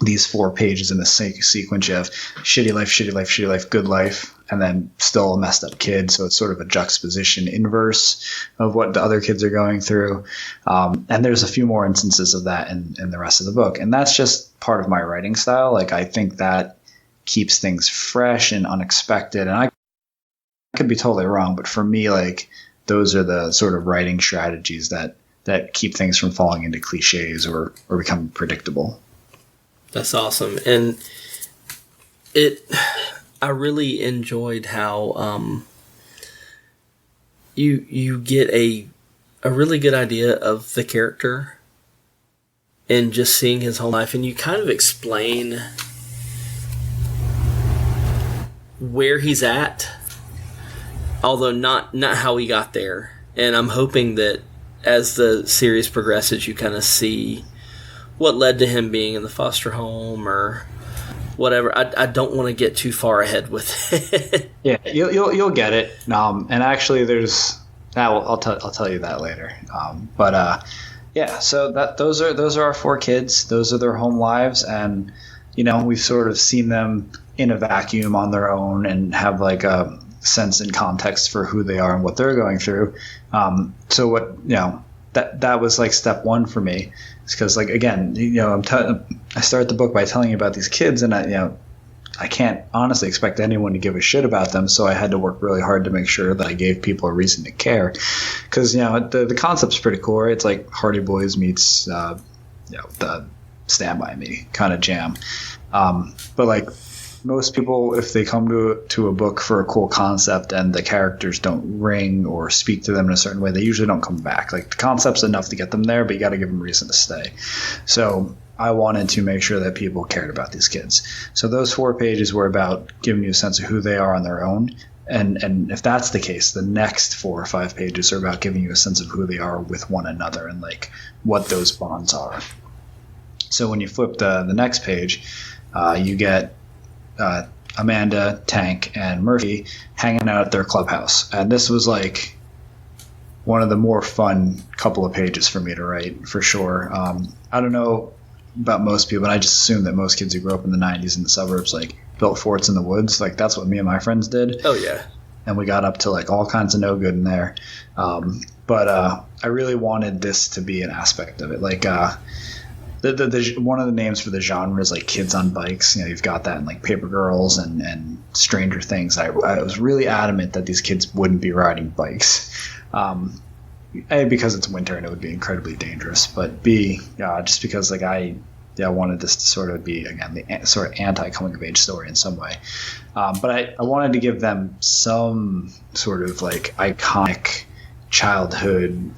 these 4 pages in the sequence. You have shitty life, shitty life, shitty life, good life, and then still a messed up kid. So it's sort of a juxtaposition inverse of what the other kids are going through. And there's a few more instances of that in the rest of the book. And that's just part of my writing style. Like I think that keeps things fresh and unexpected. And I could be totally wrong, but for me, like those are the sort of writing strategies that keep things from falling into cliches or becoming predictable.
That's awesome. And I really enjoyed how you get a really good idea of the character and just seeing his whole life, and you kind of explain where he's at, although not how he got there. And I'm hoping that as the series progresses, you kind of see what led to him being in the foster home or whatever. I don't want to get too far ahead with it.
Yeah, you'll get it. And actually, there's I'll tell you that later. Yeah. So those are our 4 kids. Those are their home lives, and we've sort of seen them in a vacuum on their own and have like a sense and context for who they are and what they're going through. So what that was like step 1 for me. It's because, like, again, I start the book by telling you about these kids, and I can't honestly expect anyone to give a shit about them. So I had to work really hard to make sure that I gave people a reason to care, because the concept's pretty cool. Right? It's like Hardy Boys meets the Stand By Me kind of jam. But like most people, if they come to a book for a cool concept and the characters don't ring or speak to them in a certain way, they usually don't come back. Like the concept's enough to get them there, but you got to give them reason to stay. So I wanted to make sure that people cared about these kids. So those 4 pages were about giving you a sense of who they are on their own. And if that's the case, the next 4 or 5 pages are about giving you a sense of who they are with one another and like what those bonds are. So when you flip the next page, you get Amanda, Tank, and Murphy hanging out at their clubhouse. And this was like one of the more fun couple of pages for me to write, for sure. I don't know about most people, but I just assume that most kids who grew up in the 90s in the suburbs like built forts in the woods. Like that's what me and my friends did.
Oh, yeah.
And we got up to like all kinds of no good in there. But I really wanted this to be an aspect of it. Like the one of the names for the genre is like kids on bikes. You've got that in like Paper Girls and Stranger Things. I was really adamant that these kids wouldn't be riding bikes. A, because it's winter and it would be incredibly dangerous, but B, just because like I wanted this to sort of be, again, the sort of anti-coming of age story in some way. But I wanted to give them some sort of like iconic childhood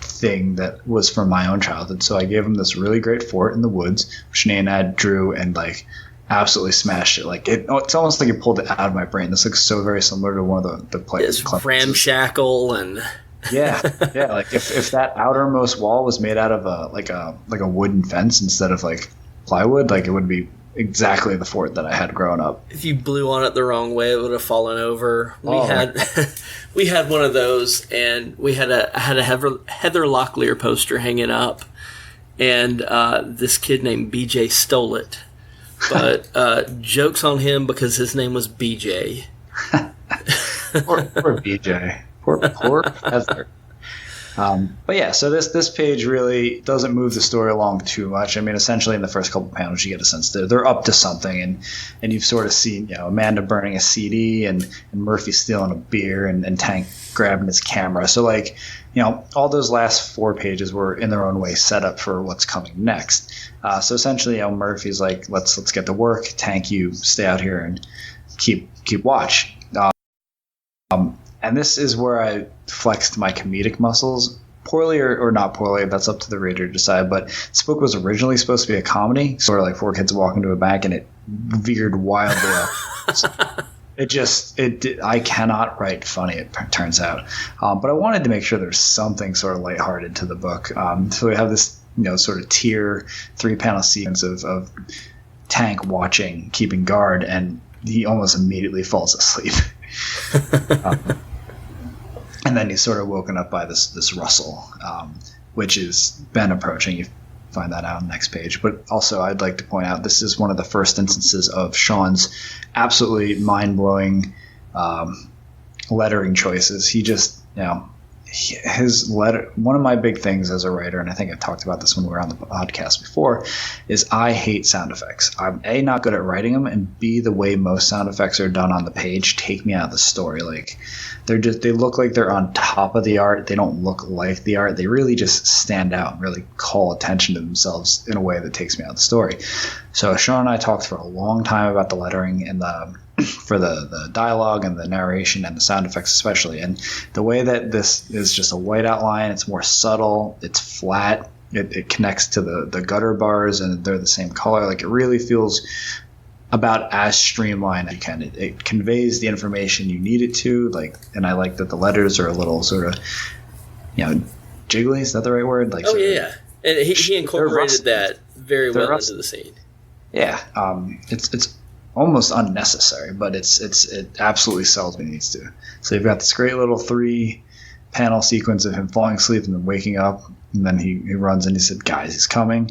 thing that was from my own childhood. So I gave them this really great fort in the woods, which Nanad drew and like absolutely smashed it. Like it's almost like it pulled it out of my brain. This looks so very similar to one of the players.
It's ramshackle and
yeah. Like if that outermost wall was made out of a wooden fence instead of like plywood, like it would be exactly the fort that I had growing up.
If you blew on it the wrong way, it would have fallen over. We had one of those, and I had a Heather Locklear poster hanging up, and this kid named BJ stole it. But jokes on him because his name was BJ.
Poor BJ. Poor Heather. But yeah, so this page really doesn't move the story along too much. I mean, essentially in the first couple panels, you get a sense that they're up to something, and you've sort of seen, Amanda burning a CD and Murphy stealing a beer and Tank grabbing his camera. So like, all those last 4 pages were in their own way set up for what's coming next. So essentially, Murphy's like, let's get to work. Tank, you stay out here and keep watch. And this is where I flexed my comedic muscles, poorly or not poorly. That's up to the reader to decide. But this book was originally supposed to be a comedy, sort of like 4 kids walk into a bank, and it veered wildly off. I cannot write funny, it turns out. But I wanted to make sure there's something sort of lighthearted to the book. So we have this, sort of tier 3-panel sequence of Tank watching, keeping guard, and he almost immediately falls asleep. And then he's sort of woken up by this rustle, which is Ben approaching. You find that out on the next page. But also, I'd like to point out this is one of the first instances of Sean's absolutely mind-blowing lettering choices. He just, his letter. One of my big things as a writer, and I think I talked about this when we were on the podcast before, is I hate sound effects. I'm A, not good at writing them, and B, the way most sound effects are done on the page take me out of the story. Like, they look like they're on top of the art. They don't look like the art. They really just stand out and really call attention to themselves in a way that takes me out of the story. So Sean and I talked for a long time about the lettering and for the dialogue and the narration and the sound effects especially. And the way that this is just a white outline, it's more subtle, it's flat, it connects to the gutter bars and they're the same color. Like, it really feels about as streamlined as you can. It conveys the information you need it to, and I like that the letters are a little sort of, jiggly. Is that the right word? Like,
yeah. And he incorporated that very well into the scene.
Yeah, it's almost unnecessary, but it absolutely sells what it needs to. So you've got this great little 3-panel sequence of him falling asleep and then waking up, and then he runs and he said, "Guys, he's coming."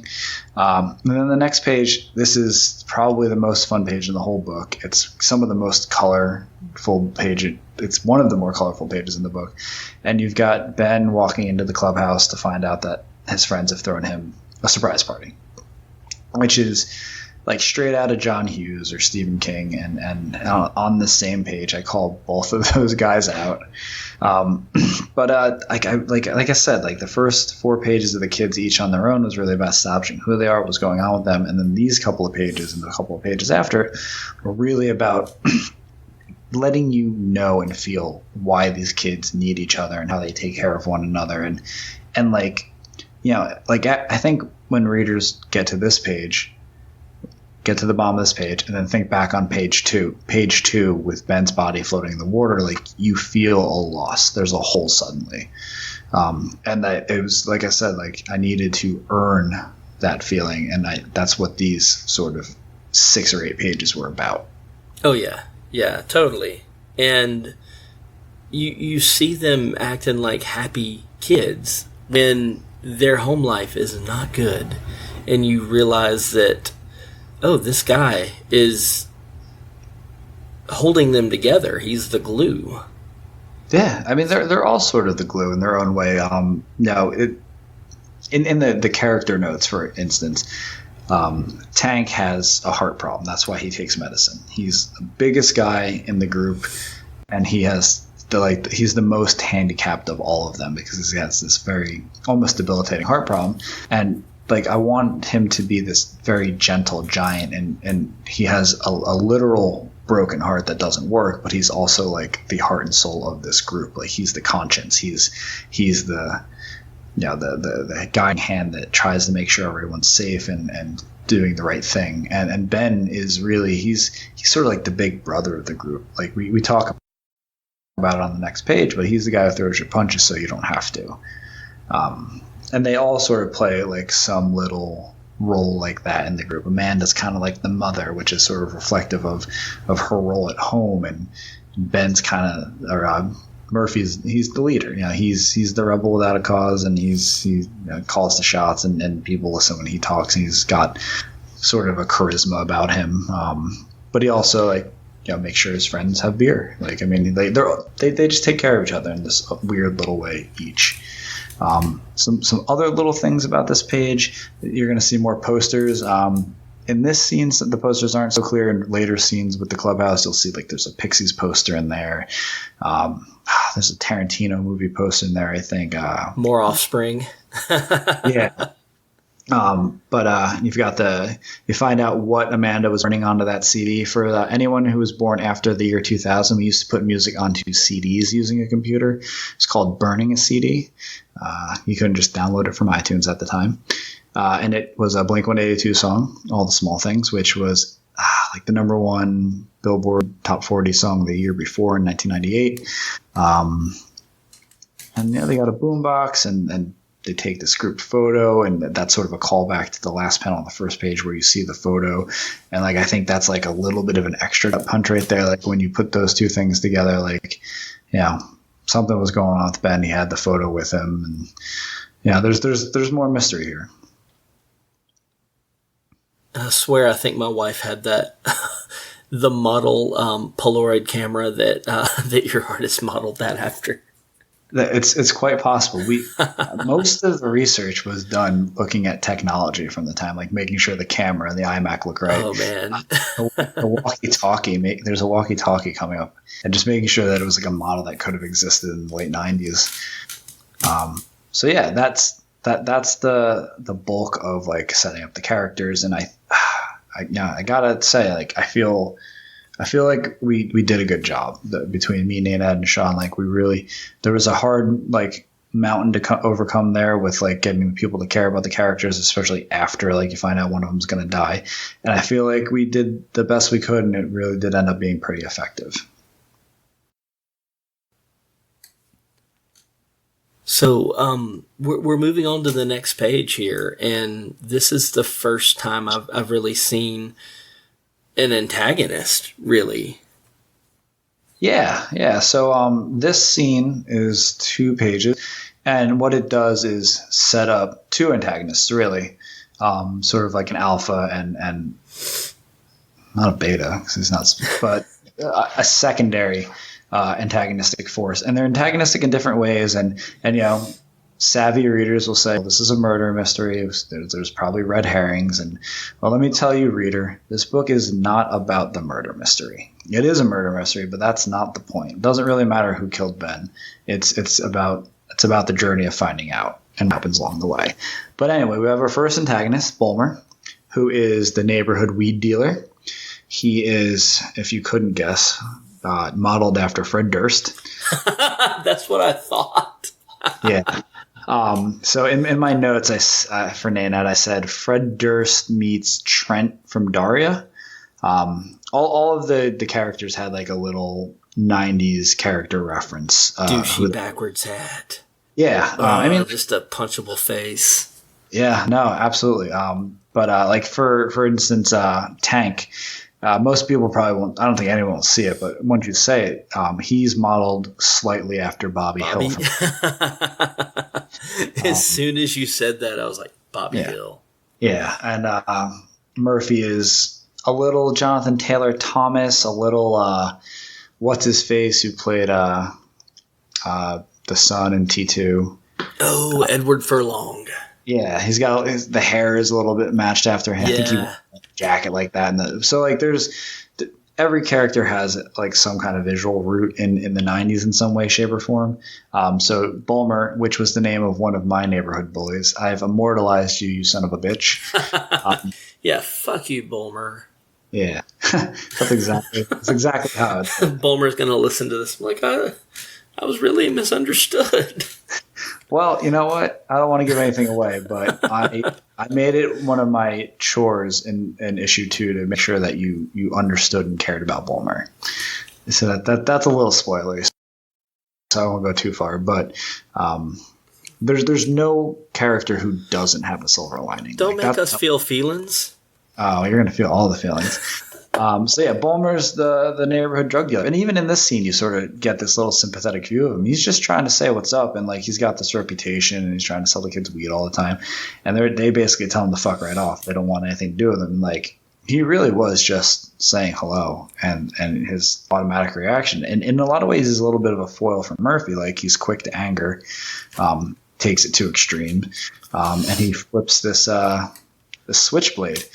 And then the next page, this is probably the most fun page in the whole book. It's some of the most colorful page. It's one of the more colorful pages in the book. And you've got Ben walking into the clubhouse to find out that his friends have thrown him a surprise party, which is like straight out of John Hughes or Stephen King, and on the same page, I call both of those guys out. But like I said, like the first 4 pages of the kids each on their own was really about establishing who they are, what was going on with them, and then these couple of pages and the couple of pages after were really about letting you know and feel why these kids need each other and how they take care of one another, and like, I think when readers get to this page, get to the bottom of this page, and then think back on page two with Ben's body floating in the water, like, you feel a loss. There's a hole suddenly. And that it was, like I said, like, I needed to earn that feeling, and that's what these sort of 6 or 8 pages were about.
Oh yeah, totally. And you see them acting like happy kids when their home life is not good, and you realize that, oh, this guy is holding them together. He's the glue.
Yeah, I mean, they're all sort of the glue in their own way. In the character notes, for instance, Tank has a heart problem. That's why he takes medicine. He's the biggest guy in the group, and he's the most handicapped of all of them because he has this very almost debilitating heart problem. And like, I want him to be this very gentle giant, and he has a literal broken heart that doesn't work, but he's also like the heart and soul of this group. Like, he's the conscience. He's the the guiding hand that tries to make sure everyone's safe and doing the right thing. And Ben is really he's sort of like the big brother of the group. Like, we talk about it on the next page, but he's the guy who throws your punches so you don't have to. And they all sort of play like some little role like that in the group. Amanda's kind of like the mother, which is sort of reflective of her role at home, and Ben's kind of, or he's the leader. He's the rebel without a cause, and he calls the shots, and people listen when he talks. And he's got sort of a charisma about him, but he also makes sure his friends have beer. They just take care of each other in this weird little way each. Some other little things about this page. You're going to see more posters. In this scene, the posters aren't so clear. In later scenes with the clubhouse, you'll see there's a Pixies poster in there. There's a Tarantino movie poster in there, I think.
More Offspring.
Yeah. But you find out what Amanda was running onto that CD. For anyone who was born after the year 2000, we used to put music onto CDs using a computer. It's called burning a CD. You couldn't just download it from iTunes at the time. And it was a Blink-182 song, All the Small Things, which was the number one Billboard Top 40 song the year before in 1998. And they got a boombox, and they take this group photo, and that's sort of a callback to the last panel on the first page where you see the photo. And I think that's a little bit of an extra punch right there. When you put those two things together, something was going on with Ben. He had the photo with him, and there's more mystery here.
I swear, I think my wife had that the model Polaroid camera that your artist modeled that after.
It's quite possible. Most of the research was done looking at technology from the time, making sure the camera and the iMac look right.
Oh man,
the walkie-talkie. There's a walkie-talkie coming up, and just making sure that it was a model that could have existed in the late 90s. So yeah, that's the bulk of setting up the characters, and I gotta say, I feel like we did a good job between me, Nana, and Sean. There was a hard mountain to overcome there with getting people to care about the characters, especially after you find out one of them's gonna die. And I feel like we did the best we could, and it really did end up being pretty effective.
So we're moving on to the next page here, and this is the first time I've really seen an antagonist, really.
Yeah. So this scene is 2 pages, and what it does is set up 2 antagonists, really, sort of like an alpha and not a beta, because he's not, but a secondary antagonistic force, and they're antagonistic in different ways, and savvy readers will say, well, this is a murder mystery. There's probably red herrings, and well, let me tell you, reader, this book is not about the murder mystery. It is a murder mystery, but that's not the point. It doesn't really matter who killed Ben. It's about the journey of finding out and what happens along the way. But anyway, we have our first antagonist, Bulmer, who is the neighborhood weed dealer. He is, if you couldn't guess, modeled after Fred Durst.
That's what I thought.
Yeah. So in my notes, for Nanette, I said Fred Durst meets Trent from Daria. All of the characters had a little 90s character reference.
Douchey backwards hat.
Yeah.
Just a punchable face.
Yeah, no, absolutely. But for instance, Tank, most people probably won't. I don't think anyone will see it, but once you say it, he's modeled slightly after Bobby Hill.
As soon as you said that, I was like, Bobby Hill.
Yeah, and Murphy is a little Jonathan Taylor Thomas, a little what's his face who played the son in T2.
Oh, Edward Furlong.
Yeah, he's got the hair is a little bit matched after him. Yeah. I think he wore a jacket like that. There's every character has some kind of visual root in the 90s in some way, shape, or form. So Bulmer, which was the name of one of my neighborhood bullies, I've immortalized you, you son of a bitch.
Yeah, fuck you, Bulmer.
Yeah, that's exactly how it's.
Bulmer's gonna listen to this. I'm like, I was really misunderstood.
Well, you know what? I don't want to give anything away, but I made it one of my chores in issue 2 to make sure that you understood and cared about Bulmer. So that's a little spoilery, so I won't go too far. But there's no character who doesn't have a silver lining.
Don't make us feel feelings.
Oh, you're gonna feel all the feelings. So yeah, Bulmer's the neighborhood drug dealer, and even in this scene, you sort of get this little sympathetic view of him. He's just trying to say what's up, and like he's got this reputation, and he's trying to sell the kids weed all the time, and they basically tell him to fuck right off. They don't want anything to do with him. Like he really was just saying hello, and his automatic reaction, and in a lot of ways, is a little bit of a foil for Murphy. Like he's quick to anger, takes it to extreme, and he flips this switchblade.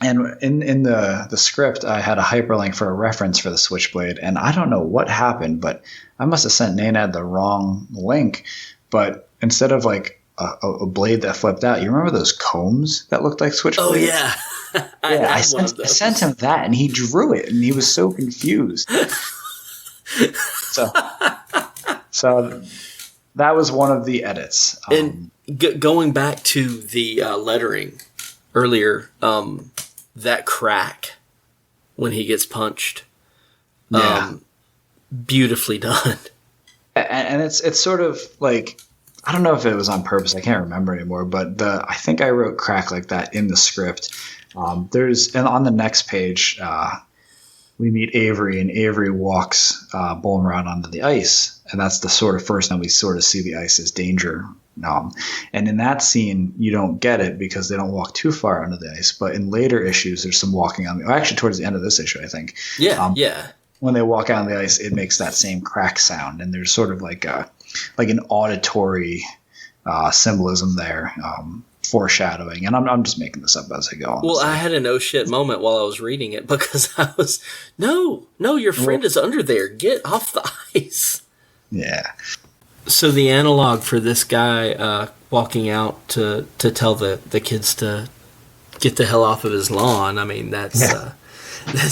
And in the script, I had a hyperlink for a reference for the switchblade, and I don't know what happened, but I must have sent Nanad the wrong link. But instead of like a blade that flipped out, you remember those combs that looked like switchblades?
Oh yeah,
I sent him that, and he drew it, and he was so confused. so that was one of the edits.
And going back to the lettering earlier. That crack when he gets punched, beautifully done.
And it's sort of like, I don't know if it was on purpose. I can't remember anymore. But I think I wrote crack like that in the script. And on the next page, we meet Avery, and Avery walks Bulmer out onto the ice, and that's the sort of first time we sort of see the ice as danger. And in that scene, you don't get it because they don't walk too far under the ice. But in later issues, there's some walking on the actually towards the end of this issue, I think.
Yeah,
When they walk out on the ice, it makes that same crack sound, and there's sort of like an auditory symbolism there, foreshadowing. And I'm just making this up as I go.
Well, I had an oh shit moment while I was reading it because I was no, your friend is under there. Get off the ice.
Yeah.
So the analog for this guy walking out to tell the kids to get the hell off of his lawn, I mean, that's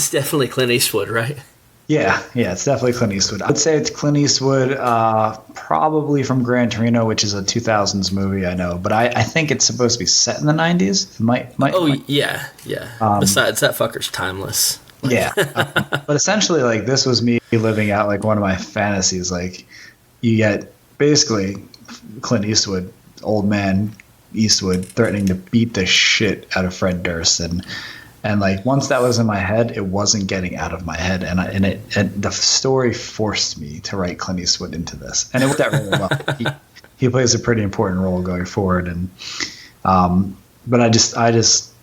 definitely Clint Eastwood, right?
Yeah, it's definitely Clint Eastwood. I'd say it's Clint Eastwood, probably from Gran Torino, which is a 2000s movie, I know. But I think it's supposed to be set in the 90s.
Yeah. Besides, that fucker's timeless.
Yeah. But essentially, like, this was me living out, like, one of my fantasies. Like, you get basically Clint Eastwood, old man Eastwood, threatening to beat the shit out of Fred Durst, and like once that was in my head, it wasn't getting out of my head, and the story forced me to write Clint Eastwood into this, and it worked out really well. He plays a pretty important role going forward, and but I just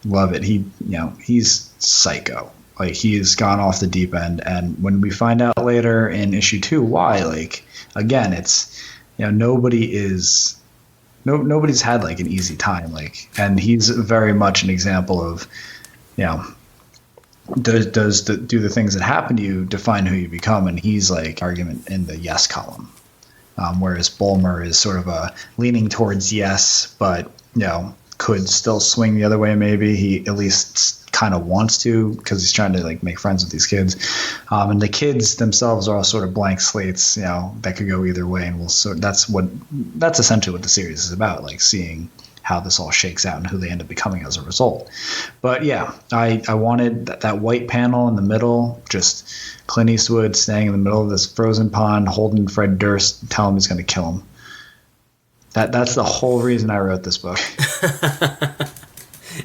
love it. He's psycho. Like, he's gone off the deep end, and when we find out later in issue 2 why, like, again, it's nobody's had like an easy time, like, and he's very much an example of, do the things that happen to you define who you become, and he's like argument in the yes column, whereas Bulmer is sort of a leaning towards yes, but could still swing the other way. Maybe he at least kind of wants to, because he's trying to like make friends with these kids, and the kids themselves are all sort of blank slates, that could go either way, and that's essentially what the series is about, like seeing how this all shakes out and who they end up becoming as a result. But yeah, I wanted that white panel in the middle, just Clint Eastwood staying in the middle of this frozen pond, holding Fred Durst, telling him he's going to kill him. That's the whole reason I wrote this book.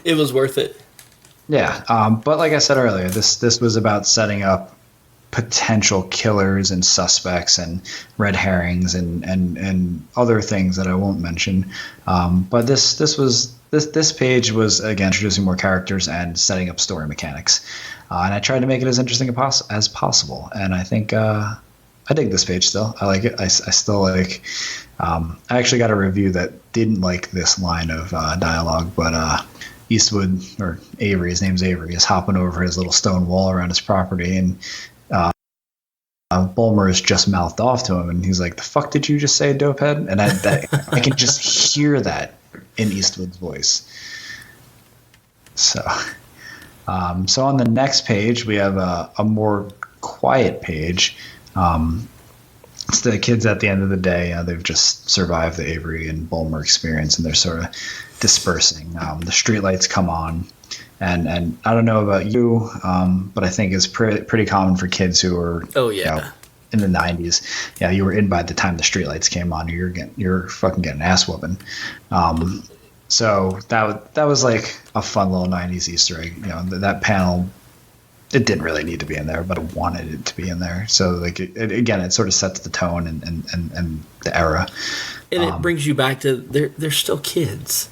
It was worth it.
Yeah, but like I said earlier, this was about setting up potential killers and suspects and red herrings and other things that I won't mention. But this page was, again, introducing more characters and setting up story mechanics, and I tried to make it as interesting as possible. And I think I dig this page still. I like it. I still like. I actually got a review that didn't like this line of dialogue, but Eastwood, or Avery, his name's Avery, is hopping over his little stone wall around his property, and Bulmer has just mouthed off to him, and he's like, "The fuck did you just say, dopehead?" And I can just hear that in Eastwood's voice. So on the next page, we have a more quiet page. It's the kids at the end of the day. They've just survived the Avery and Bulmer experience, and they're sort of dispersing. The streetlights come on, and I don't know about you, but I think it's pretty common for kids who are in the 90s. Yeah, you were in by the time the streetlights came on. You're fucking getting ass whooping. So that was like a fun little 90s Easter egg. You know, that panel, it didn't really need to be in there, but I wanted it to be in there. So like again, it sort of sets the tone and the era.
And it brings you back to they're still kids.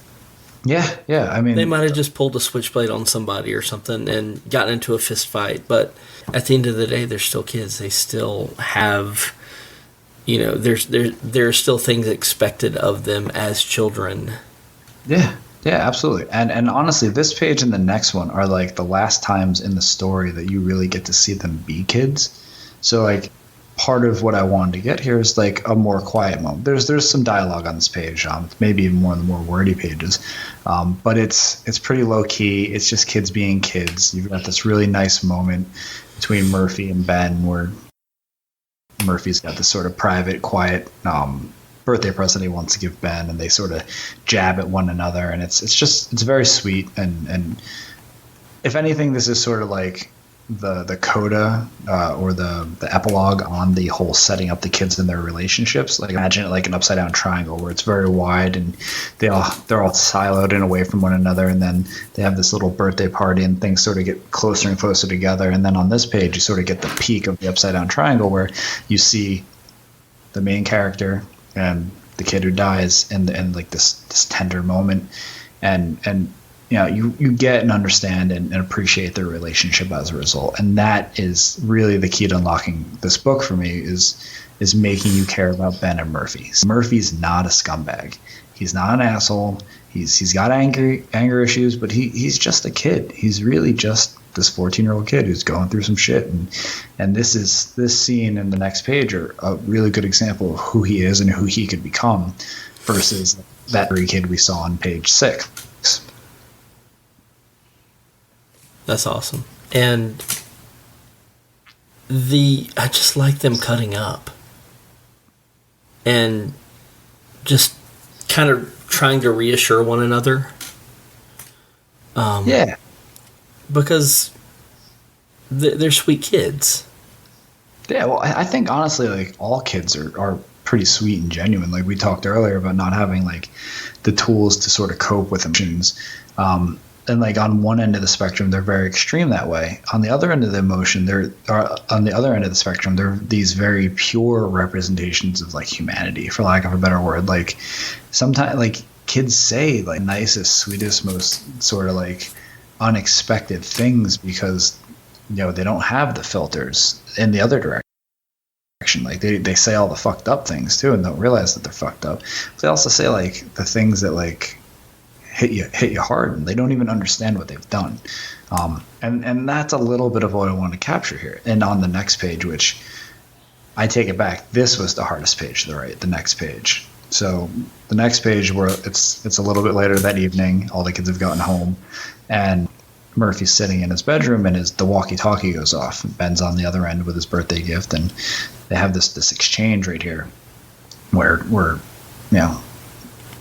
Yeah. I mean,
they might have just pulled a switchblade on somebody or something and gotten into a fist fight, but at the end of the day, they're still kids. They still have, you know, there are still things expected of them as children.
Yeah, absolutely. And honestly, this page and the next one are like the last times in the story that you really get to see them be kids. So like part of what I wanted to get here is like a more quiet moment. There's some dialogue on this page, maybe even more of the more wordy pages, but it's pretty low key. It's just kids being kids. You've got this really nice moment between Murphy and Ben where Murphy's got this sort of private, quiet birthday present he wants to give Ben, and they sort of jab at one another, and it's very sweet, and if anything, this is sort of like the coda or the epilogue on the whole setting up the kids and their relationships. Like imagine it like an upside down triangle where it's very wide and they're all siloed and away from one another, and then they have this little birthday party and things sort of get closer and closer together. And then on this page you sort of get the peak of the upside down triangle where you see the main character and the kid who dies and like this tender moment, and you know, you get and understand and appreciate their relationship as a result. And that is really the key to unlocking this book for me is making you care about Ben and Murphy. Murphy's not a scumbag. He's not an asshole. He's got anger issues, but he's just a kid. He's really just this 14-year-old kid who's going through some shit. And this scene and the next page are a really good example of who he is and who he could become versus that kid we saw on page 6.
That's awesome. And I just like them cutting up and just kind of trying to reassure one another.
Yeah.
Because they're sweet kids.
Yeah, well, I think honestly, like all kids are pretty sweet and genuine. Like we talked earlier about not having like the tools to sort of cope with emotions. And like on one end of the spectrum, they're very extreme that way. On the other end of the spectrum, they're these very pure representations of like humanity, for lack of a better word. Like sometimes, like kids say like nicest, sweetest, most sort of like unexpected things because you know they don't have the filters in the other direction. Like they say all the fucked up things too, and don't realize that they're fucked up. But they also say like the things that like hit you hard, and they don't even understand what they've done. And that's a little bit of what I want to capture here. And on the next page, which I take it back, this was the hardest page to write, the next page. So the next page where it's a little bit later that evening, all the kids have gotten home, and Murphy's sitting in his bedroom, and the walkie-talkie goes off. Ben's on the other end with his birthday gift, and they have this exchange right here where you know,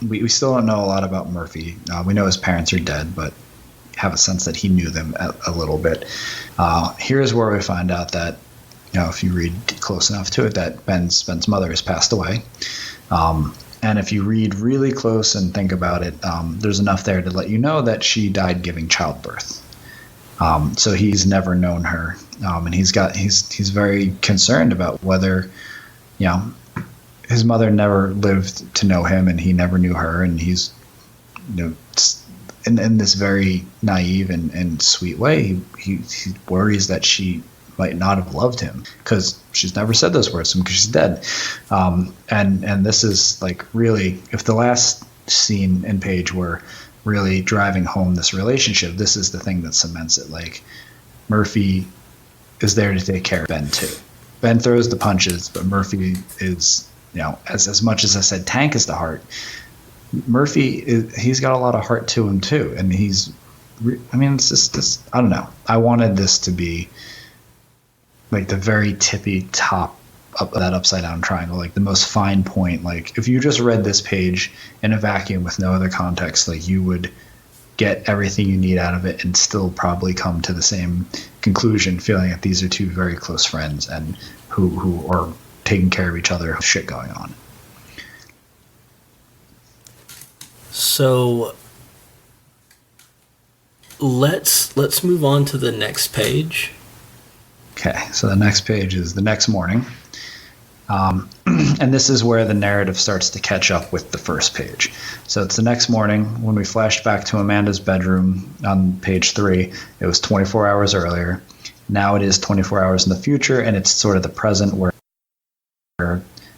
we still don't know a lot about Murphy. We know his parents are dead, but have a sense that he knew them a little bit. Here's where we find out that, you know, if you read close enough to it, that Ben's mother has passed away. And if you read really close and think about it, there's enough there to let you know that she died giving childbirth. So he's never known her, and he's very concerned about whether, you know, his mother never lived to know him, and he never knew her, and he's, you know, in this very naive and sweet way, he worries that she might not have loved him because she's never said those words to him because she's dead. And this is like really, if the last scene and page were really driving home this relationship, this is the thing that cements it. Like Murphy is there to take care of Ben too. Ben throws the punches, but Murphy is, you know, as much as I said tank is the heart, he's got a lot of heart to him too. And it's just I don't know. I wanted this to be like the very tippy top of that upside down triangle, like the most fine point. Like if you just read this page in a vacuum with no other context, like you would get everything you need out of it and still probably come to the same conclusion, feeling that these are two very close friends and who are taking care of each other, shit going on.
So let's move on to the next page.
Okay, so the next page is the next morning. And this is where the narrative starts to catch up with the first page. So it's the next morning when we flashed back to Amanda's bedroom on page 3. It was 24 hours earlier. Now it is 24 hours in the future, and it's sort of the present where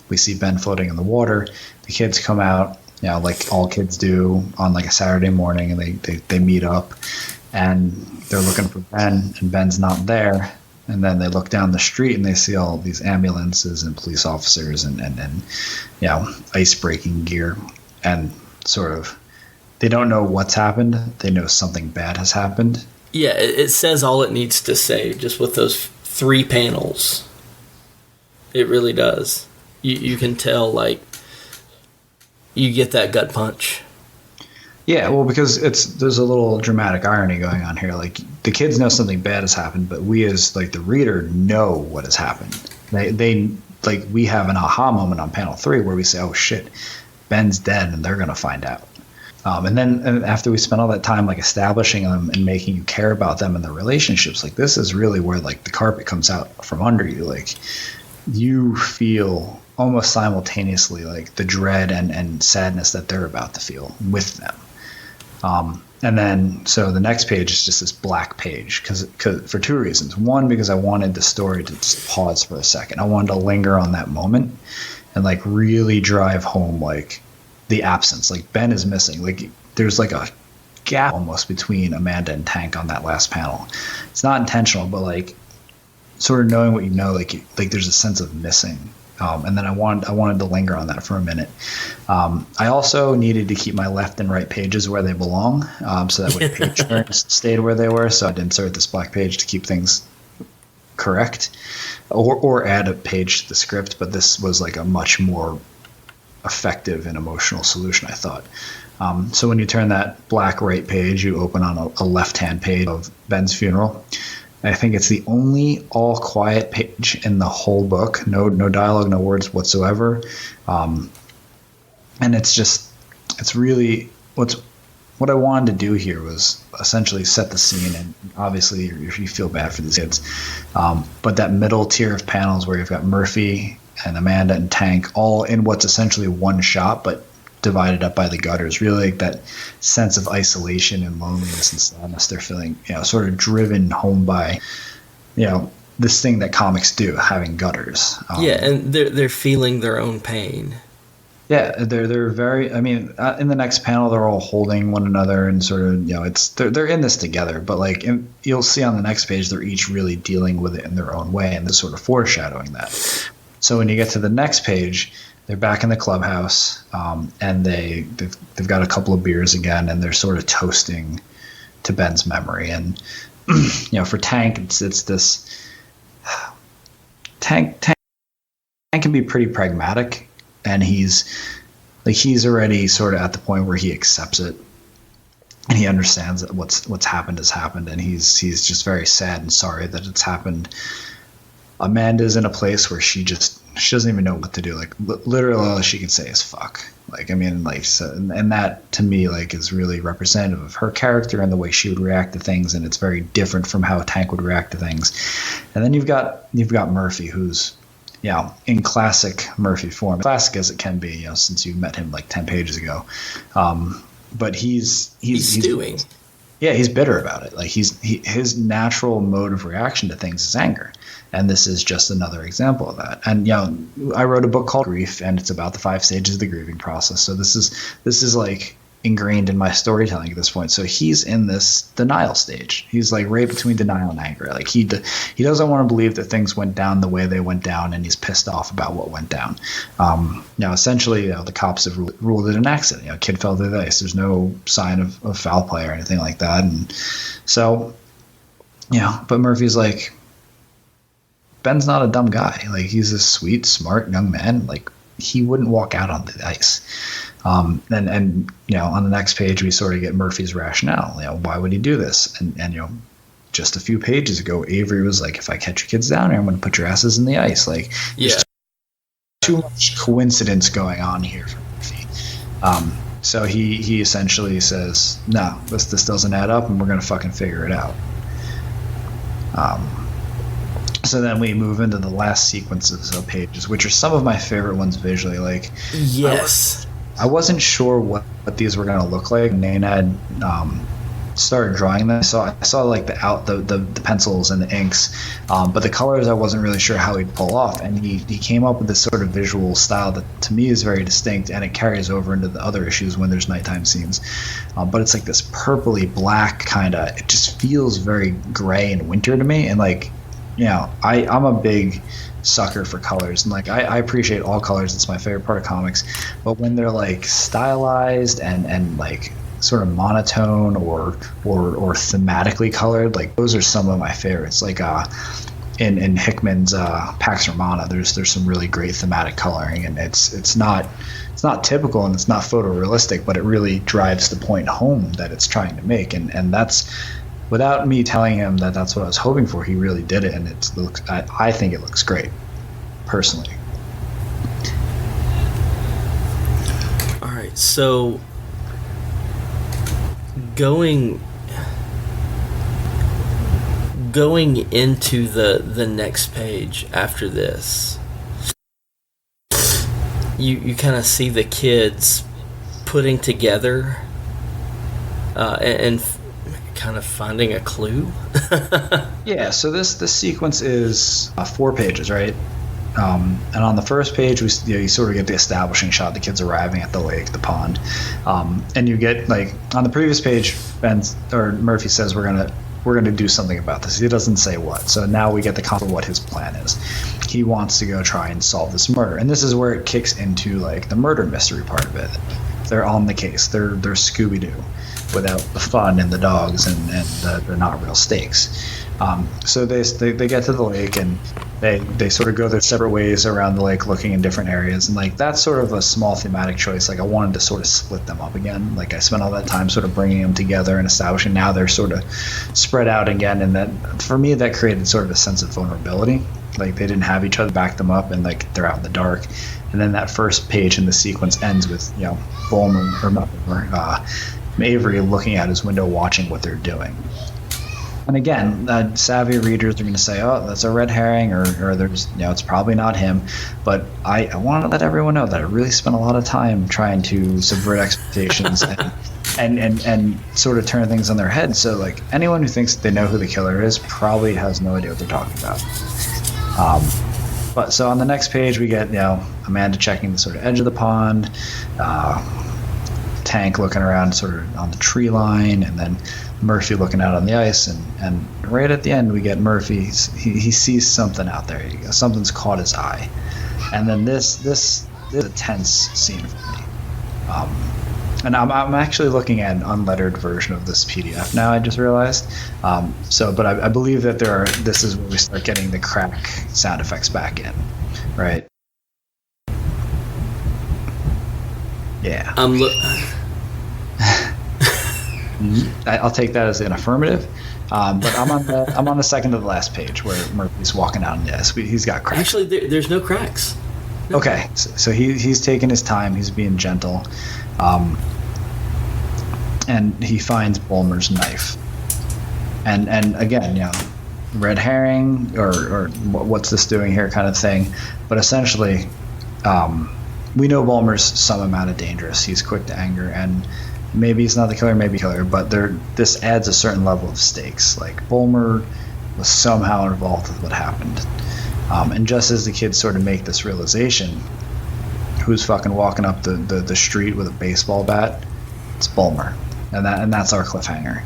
we see Ben floating in the water. The kids come out, like all kids do on like a Saturday morning, and they meet up, and they're looking for Ben, and Ben's not there. And then they look down the street and they see all these ambulances and police officers and ice breaking gear, and sort of they don't know what's happened. They know something bad has happened.
Yeah, it says all it needs to say just with those 3 panels. It really does. You can tell, like, you get that gut punch.
Yeah, well, because there's a little dramatic irony going on here. Like, the kids know something bad has happened, but we as like the reader know what has happened. They like, we have an aha moment on panel 3 where we say, "Oh shit, Ben's dead," and they're gonna find out. And after we spend all that time like establishing them and making you care about them and their relationships, like this is really where like the carpet comes out from under you. Like, you feel almost simultaneously like the dread and sadness that they're about to feel with them. And then, so the next page is just this black page because for 2 reasons. One, because I wanted the story to just pause for a second. I wanted to linger on that moment and like really drive home like the absence. Like, Ben is missing. Like, there's like a gap almost between Amanda and Tank on that last panel. It's not intentional, but like sort of knowing what you know, like there's a sense of missing. And then I wanted to linger on that for a minute. I also needed to keep my left and right pages where they belong, so that way page turns stayed where they were. So I'd insert this black page to keep things correct, or add a page to the script. But this was like a much more effective and emotional solution, I thought. So when you turn that black right page, you open on a left-hand page of Ben's funeral. I think it's the only all quiet page in the whole book. No dialogue, no words whatsoever. And it's really what I wanted to do here was essentially set the scene. And obviously you feel bad for these kids. But that middle tier of panels where you've got Murphy and Amanda and Tank all in what's essentially one shot, but divided up by the gutters, really like that sense of isolation and loneliness and sadness they're feeling, sort of driven home by, this thing that comics do, having gutters.
And they're feeling their own pain.
Yeah, they're very. I mean, in the next panel, they're all holding one another and sort of, they're in this together. But like, you'll see on the next page, they're each really dealing with it in their own way, and they're sort of foreshadowing that. So when you get to the next page, they're back in the clubhouse, and they've got a couple of beers again, and they're sort of toasting to Ben's memory. And for Tank, it's this Tank can be pretty pragmatic, and he's already sort of at the point where he accepts it, and he understands that what's happened has happened, and he's just very sad and sorry that it's happened. Amanda's in a place where she doesn't even know what to do. Like, literally all she can say is fuck. Like, I mean, like, so, and that to me, like, is really representative of her character and the way she would react to things. And it's very different from how Tank would react to things. And then you've got Murphy, who's, in classic Murphy form, classic as it can be, since you met him like 10 pages ago. But he's
stewing.
Yeah, he's bitter about it. Like, his natural mode of reaction to things is anger. And this is just another example of that. And, I wrote a book called Grief, and it's about the 5 stages of the grieving process. So this is like ingrained in my storytelling at this point. So he's in this denial stage. He's like right between denial and anger. Like, he doesn't want to believe that things went down the way they went down, and he's pissed off about what went down. Essentially, the cops have ruled it an accident. A kid fell through the ice. There's no sign of foul play or anything like that. And so, but Murphy's like, Ben's not a dumb guy. Like, he's a sweet, smart young man. Like, he wouldn't walk out on the ice. And on the next page, we sort of get Murphy's rationale. Why would he do this? And just a few pages ago, Avery was like, if I catch your kids down here, I'm going to put your asses in the ice. Like, there's too much coincidence going on here for Murphy. So he essentially says, no, this doesn't add up, and we're going to fucking figure it out. So then we move into the last sequences of pages, which are some of my favorite ones visually. Like,
yes,
I wasn't sure what these were going to look like. Nate had started drawing them. So I saw like the pencils and the inks, but the colors I wasn't really sure how he'd pull off. And he came up with this sort of visual style that to me is very distinct, and it carries over into the other issues when there's nighttime scenes. But it's like this purpley black kind of. It just feels very gray and winter to me, and like. I'm a big sucker for colors, and like I appreciate all colors. It's my favorite part of comics. But when they're like stylized and like sort of monotone or thematically colored, like those are some of my favorites. Like in Hickman's Pax Romana, there's some really great thematic coloring, and it's not typical and it's not photorealistic, but it really drives the point home that it's trying to make, and that's. Without me telling him that that's what I was hoping for, he really did it, and I think it looks great, personally.
All right, so going into the next page after this, you kind of see the kids putting together and kind of finding a clue.
Yeah, so this sequence is 4 pages, right? And on the first page, you sort of get the establishing shot, the kids arriving at the lake, the pond, and you get like on the previous page, Murphy says we're gonna do something about this. He doesn't say what. So now we get the concept of what his plan is. He wants to go try and solve this murder, and this is where it kicks into like the murder mystery part of it. They're on the case. They're Scooby-Doo without the fun and the dogs and the not real stakes. So they get to the lake, and they sort of go their separate ways around the lake looking in different areas. And like that's sort of a small thematic choice. Like I wanted to sort of split them up again. Like I spent all that time sort of bringing them together and establishing. Now they're sort of spread out again. And that for me, that created sort of a sense of vulnerability. Like they didn't have each other back them up, and like they're out in the dark. And then that first page in the sequence ends with Avery looking out his window watching what they're doing. And again, savvy readers are going to say, oh, that's a red herring, or there's, it's probably not him. But I want to let everyone know that I really spent a lot of time trying to subvert expectations and sort of turn things on their head. So like anyone who thinks they know who the killer is probably has no idea what they're talking about. But so on the next page, we get, Amanda checking the sort of edge of the pond, Tank looking around sort of on the tree line, and then Murphy looking out on the ice, and right at the end we get Murphy. He sees something out there. Something's caught his eye, and then this is a tense scene for me. And I'm actually looking at an unlettered version of this PDF now. I just realized. But I believe that this is where we start getting the crack sound effects back in, right? Yeah. I'll take that as an affirmative. But I'm on the second to the last page where Murphy's walking out in the ice. He's got cracks.
Actually, there's no cracks. No.
Okay, so he's taking his time. He's being gentle, and he finds Bulmer's knife. And again, red herring or what's this doing here kind of thing. But essentially, we know Bulmer's some amount of dangerous. He's quick to anger, and maybe he's not the killer, maybe killer, but this adds a certain level of stakes. Like Bulmer was somehow involved with what happened. And just as the kids sort of make this realization, who's fucking walking up the street with a baseball bat? It's Bulmer. And that's our cliffhanger.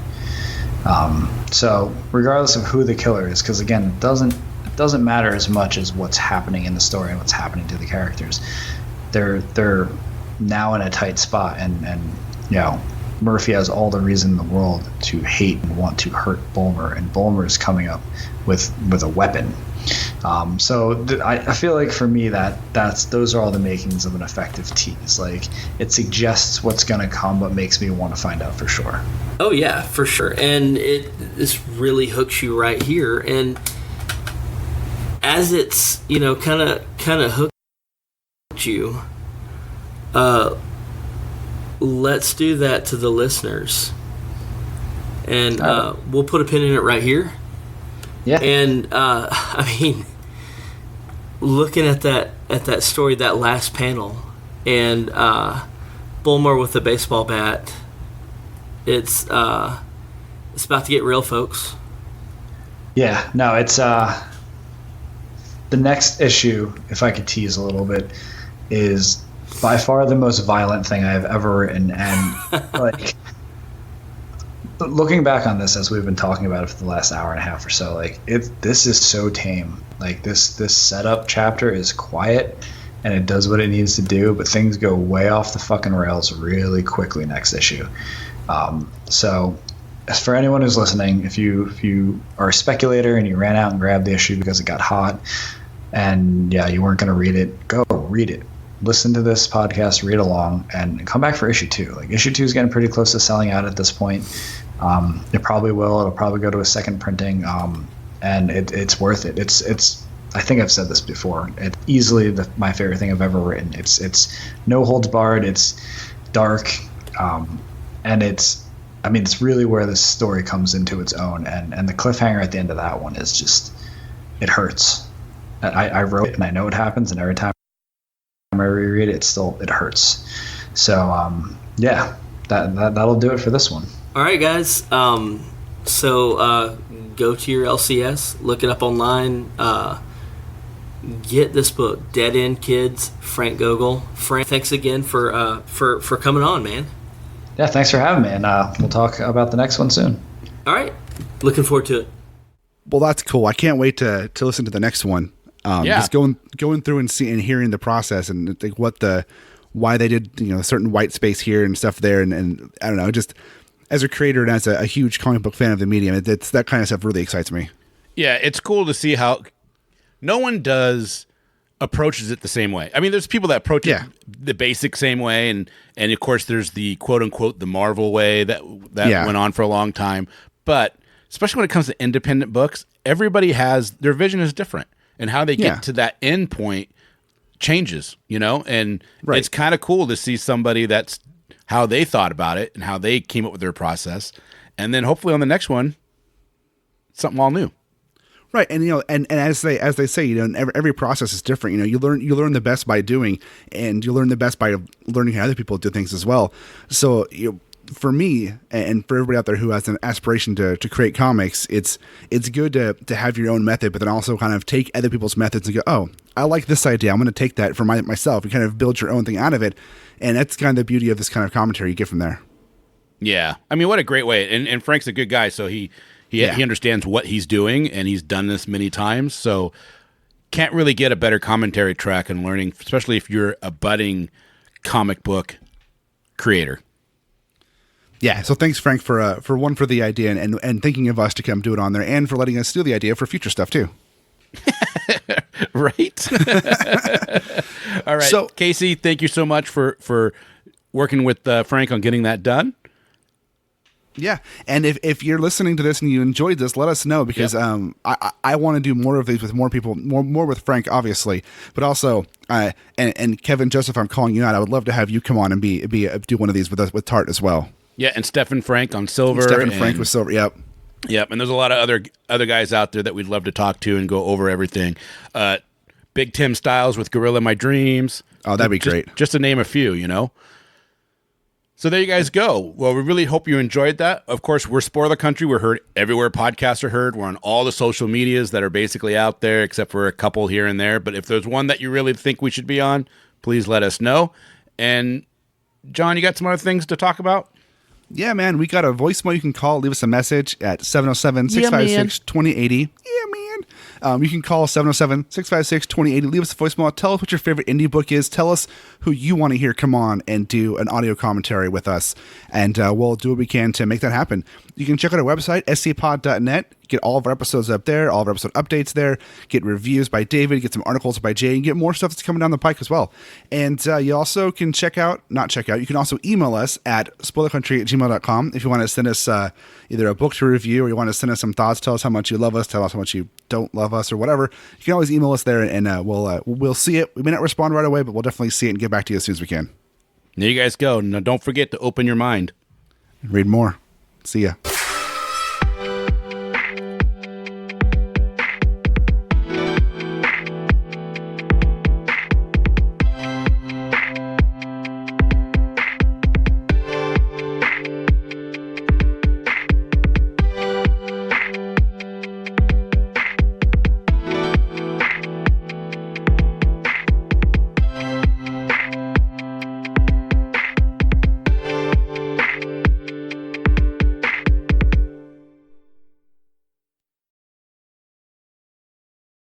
So regardless of who the killer is, because again, it doesn't matter as much as what's happening in the story and what's happening to the characters. They're now in a tight spot, and Murphy has all the reason in the world to hate and want to hurt Bulmer, and Bulmer is coming up with a weapon. I feel like for me those are all the makings of an effective tease. Like it suggests what's going to come, but makes me want to find out for sure.
Oh yeah, for sure. And this really hooks you right here, and as it's kind of hooked you, let's do that to the listeners. And we'll put a pin in it right here.
Yeah.
And I mean, looking at that story, that last panel, and Bulmer with the baseball bat, it's about to get real, folks.
Yeah. No, it's the next issue, if I could tease a little bit, is by far the most violent thing I've ever written, and like. Looking back on this as we've been talking about it for the last hour and a half or so, like this is so tame. Like this setup chapter is quiet and it does what it needs to do, but things go way off the fucking rails really quickly next issue. So as for anyone who's listening, if you are a speculator and you ran out and grabbed the issue because it got hot and you weren't going to read it, go read it. Listen to this podcast, read along, and come back for issue 2. Like issue 2 is getting pretty close to selling out at this point. It probably will. It'll probably go to a second printing, and it's worth it. It's. I think I've said this before. It's easily my favorite thing I've ever written. It's no holds barred. It's dark, and it's. I mean, it's really where this story comes into its own, and the cliffhanger at the end of that one is just. It hurts. I wrote it, and I know it happens, and every time I reread it, it hurts. So that'll do it for this one.
All right, guys. So go to your LCS, look it up online. Get this book, Dead End Kids, Frank Gogol. Frank, thanks again for coming on, man.
Yeah, thanks for having me, and we'll talk about the next one soon.
All right, looking forward to it.
Well, that's cool. I can't wait to listen to the next one. Just going through and hearing the process and like why they did certain white space here and stuff there, and I don't know, just as a creator and as a huge comic book fan of the medium, it's that kind of stuff really excites me.
Yeah, it's cool to see how no one approaches it the same way. I mean, there's people that approach it the basic same way, and of course there's the quote unquote the Marvel way that went on for a long time. But especially when it comes to independent books, everybody has their vision is different, and how they get to that end point changes, and it's kind of cool to see somebody that's how they thought about it and how they came up with their process, and then hopefully on the next one, something all new.
Right, and and as they say, every process is different. You learn the best by doing, and you learn the best by learning how other people do things as well. So for me and for everybody out there who has an aspiration to create comics, it's good to have your own method, but then also kind of take other people's methods and go, oh, I like this idea, I'm going to take that for myself, and kind of build your own thing out of it. And that's kind of the beauty of this kind of commentary you get from there. Yeah,
I mean, what a great way. And Frank's a good guy, so he understands what he's doing, and he's done this many times. So can't really get a better commentary track and learning, especially if you're a budding comic book creator.
Yeah, so thanks, Frank, for the idea and thinking of us to come do it on there, and for letting us steal the idea for future stuff too.
Right. All right. So, Casey, thank you so much for working with Frank on getting that done.
Yeah, and if you're listening to this and you enjoyed this, let us know, because I want to do more of these with more people, more with Frank, obviously, but also and Kevin Joseph, I'm calling you out. I would love to have you come on and do one of these with us with Tart as well.
Yeah, and Stephen Frank on Silver.
Frank with Silver. Yep.
Yep, and there's a lot of other guys out there that we'd love to talk to and go over everything. Big Tim Styles with Gorilla My Dreams.
Oh, that'd be great.
Just to name a few, So there you guys go. Well, we really hope you enjoyed that. Of course, we're Spoiler Country. We're heard everywhere podcasts are heard. We're on all the social medias that are basically out there, except for a couple here and there. But if there's one that you really think we should be on, please let us know. And John, you got some other things to talk about?
Yeah, man, we got a voicemail you can call. Leave us a message at 707-656-2080. Yeah, man. You can call 707-656-2080. Leave us a voicemail. Tell us what your favorite indie book is. Tell us who you want to hear come on and do an audio commentary with us. And we'll do what we can to make that happen. You can check out our website, scpod.net. Get all of our episodes up there, all of our episode updates there. Get reviews by David, get some articles by Jay, and get more stuff that's coming down the pike as well. And you also can you can also email us at spoilercountry@gmail.com if you want to send us either a book to review, or you want to send us some thoughts, tell us how much you love us, tell us how much you don't love us, or whatever. You can always email us there, and we'll see it. We may not respond right away, but we'll definitely see it and get back to you as soon as we can.
There you guys go. Now, don't forget to open your mind.
Read more. See ya.